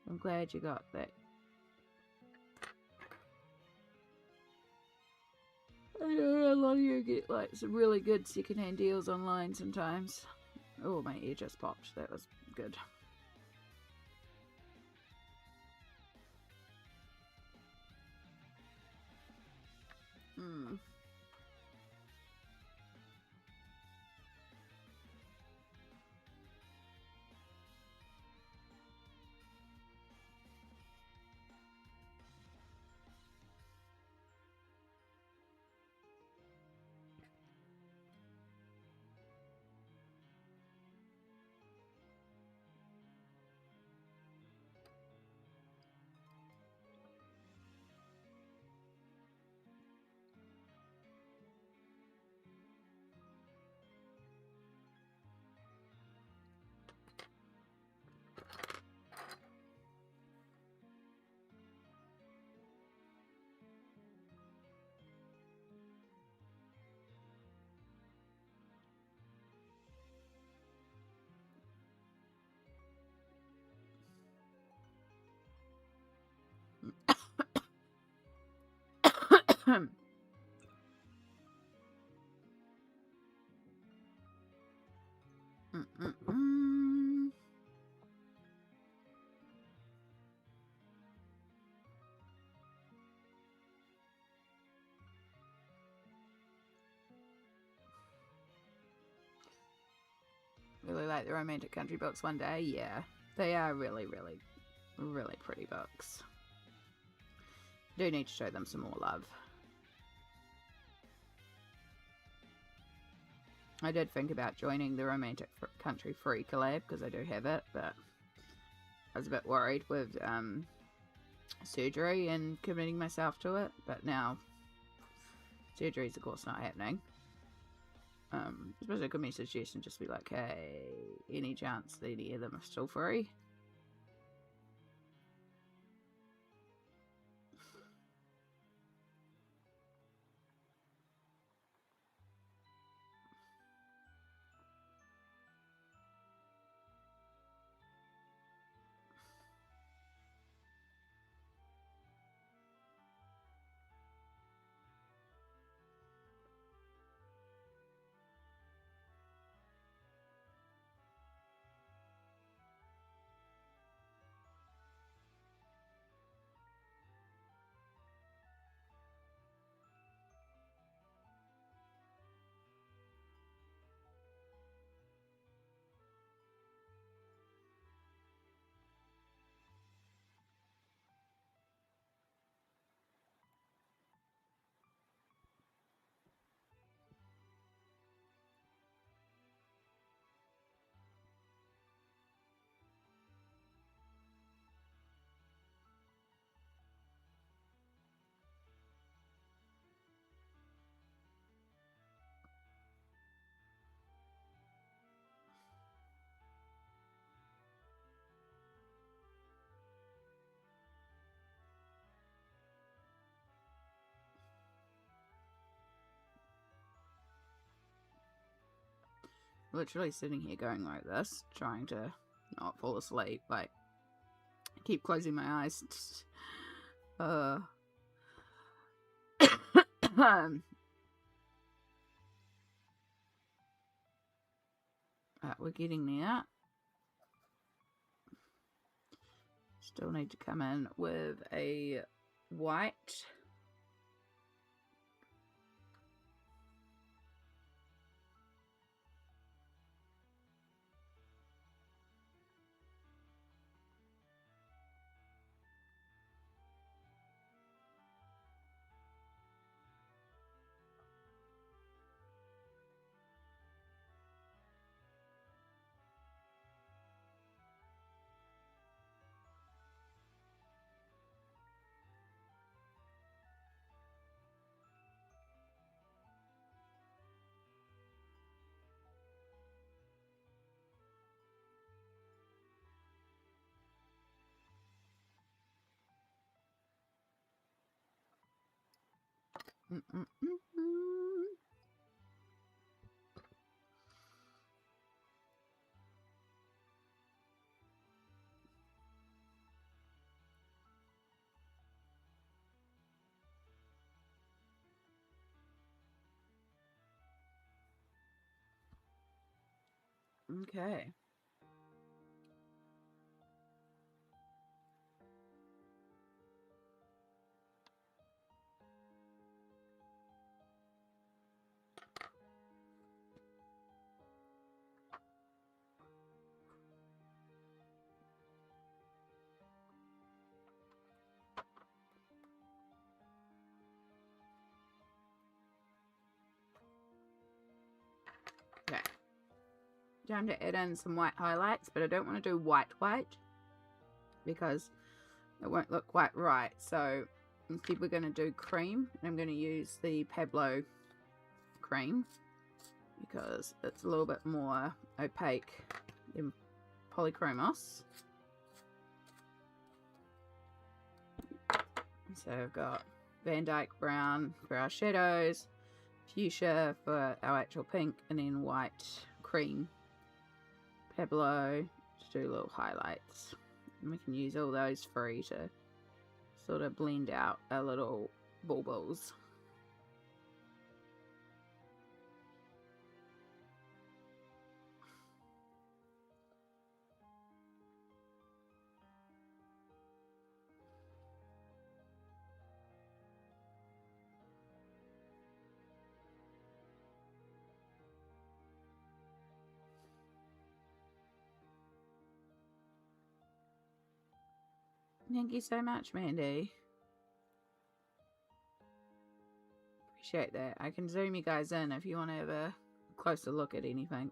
I'm glad you got that. I know a lot of you get like some really good secondhand deals online sometimes. Oh, my ear just popped. That was good. Really like the Romantic Country books one day. Yeah, they are really, really, really pretty books. Do need to show them some more love. I did think about joining the Romantic Country Free collab because I do have it, but I was a bit worried with surgery and committing myself to it. But now surgery is of course not happening. I suppose it could be a suggestion, just be like, hey, any chance that any of them are still free? Literally sitting here going like this, trying to not fall asleep. Like, I keep closing my eyes. We're getting there. Still need to come in with a white. Okay. Okay. Time to add in some white highlights, but I don't want to do white because it won't look quite right. So instead we're going to do cream, and I'm going to use the Pablo cream because it's a little bit more opaque than Polychromos. So I've got Van Dyke Brown for our shadows, fuchsia for our actual pink, and then white cream Pablo to do little highlights. And we can use all those three to sort of blend out our little baubles. Thank you so much, Mandy. Appreciate that. I can zoom you guys in if you want to have a closer look at anything.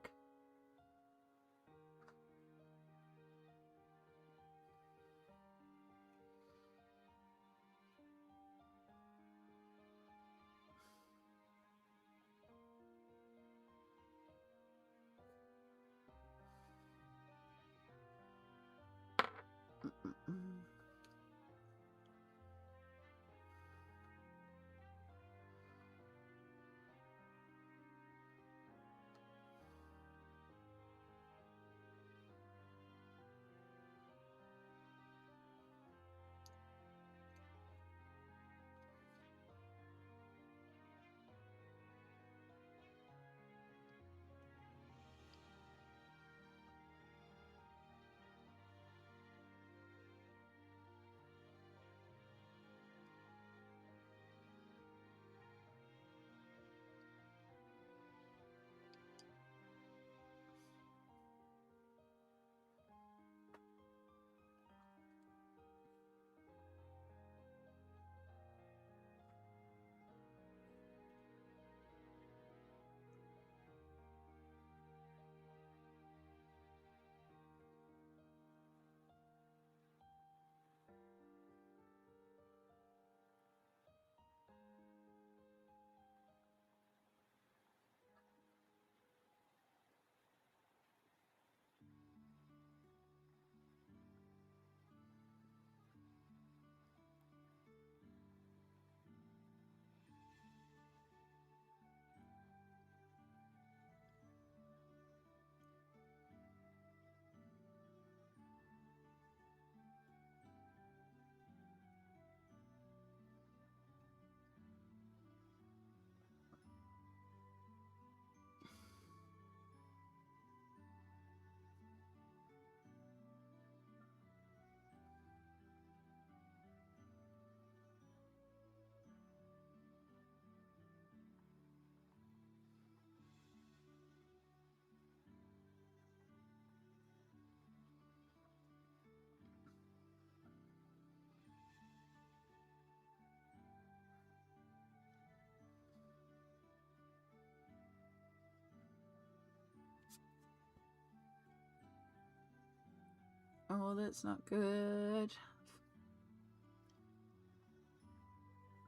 Oh, that's not good.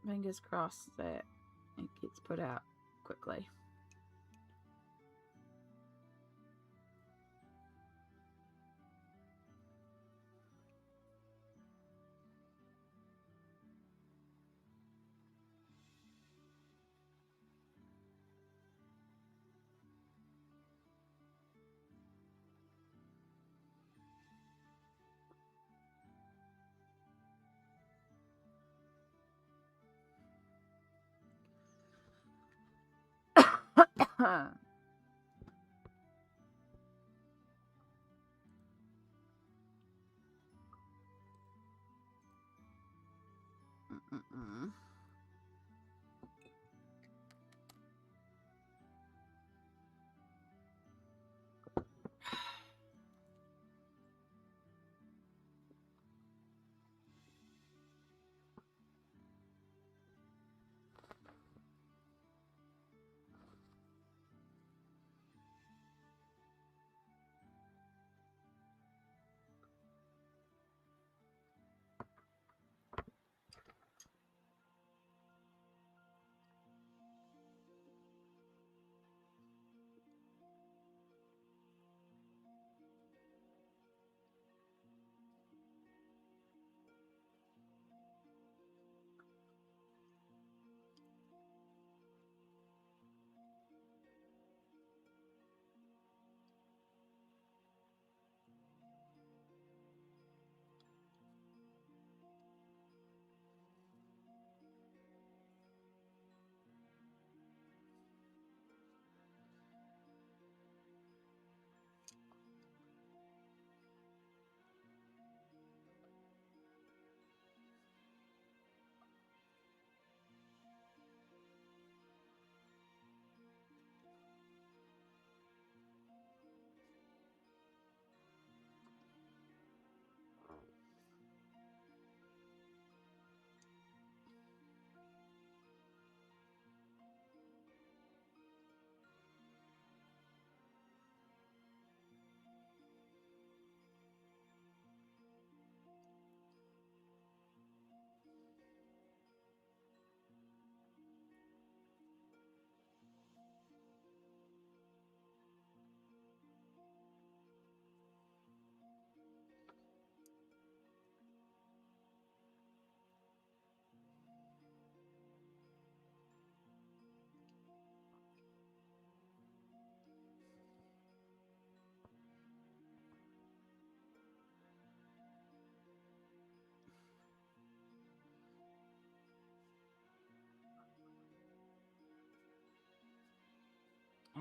Fingers crossed that it gets put out quickly.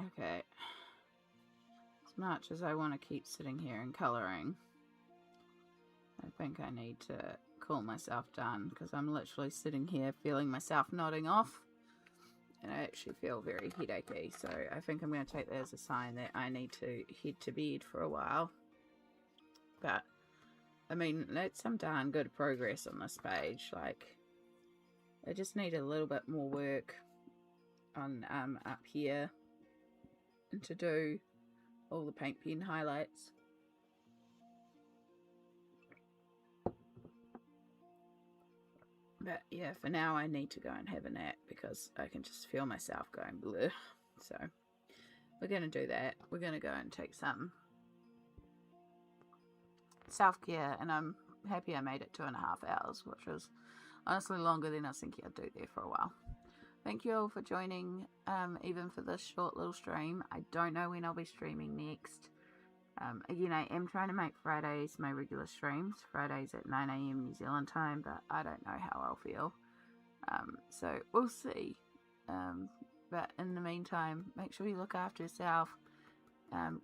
Okay. As much as I want to keep sitting here and colouring, I think I need to cool myself down because I'm literally sitting here feeling myself nodding off. And I actually feel very headachy, so I think I'm going to take that as a sign that I need to head to bed for a while. But, I mean, that's some darn good progress on this page. Like, I just need a little bit more work on up here and to do all the paint pen highlights. But yeah, for now I need to go and have a nap because I can just feel myself going bleh. So we're going to do that. We're going to go and take some self-care, and I'm happy I made it 2.5 hours, which was honestly longer than I was thinking I'd do there for a while. Thank you all for joining, even for this short little stream. I don't know when I'll be streaming next. Again, I am trying to make Fridays my regular streams, Fridays at 9 AM New Zealand time, but I don't know how I'll feel. So we'll see. But in the meantime, make sure you look after yourself,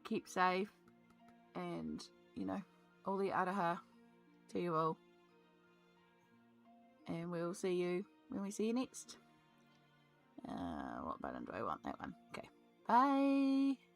keep safe, and, you know, all the araha to you all. And we'll see you when we see you next. What button do I want? That one. Okay. Bye.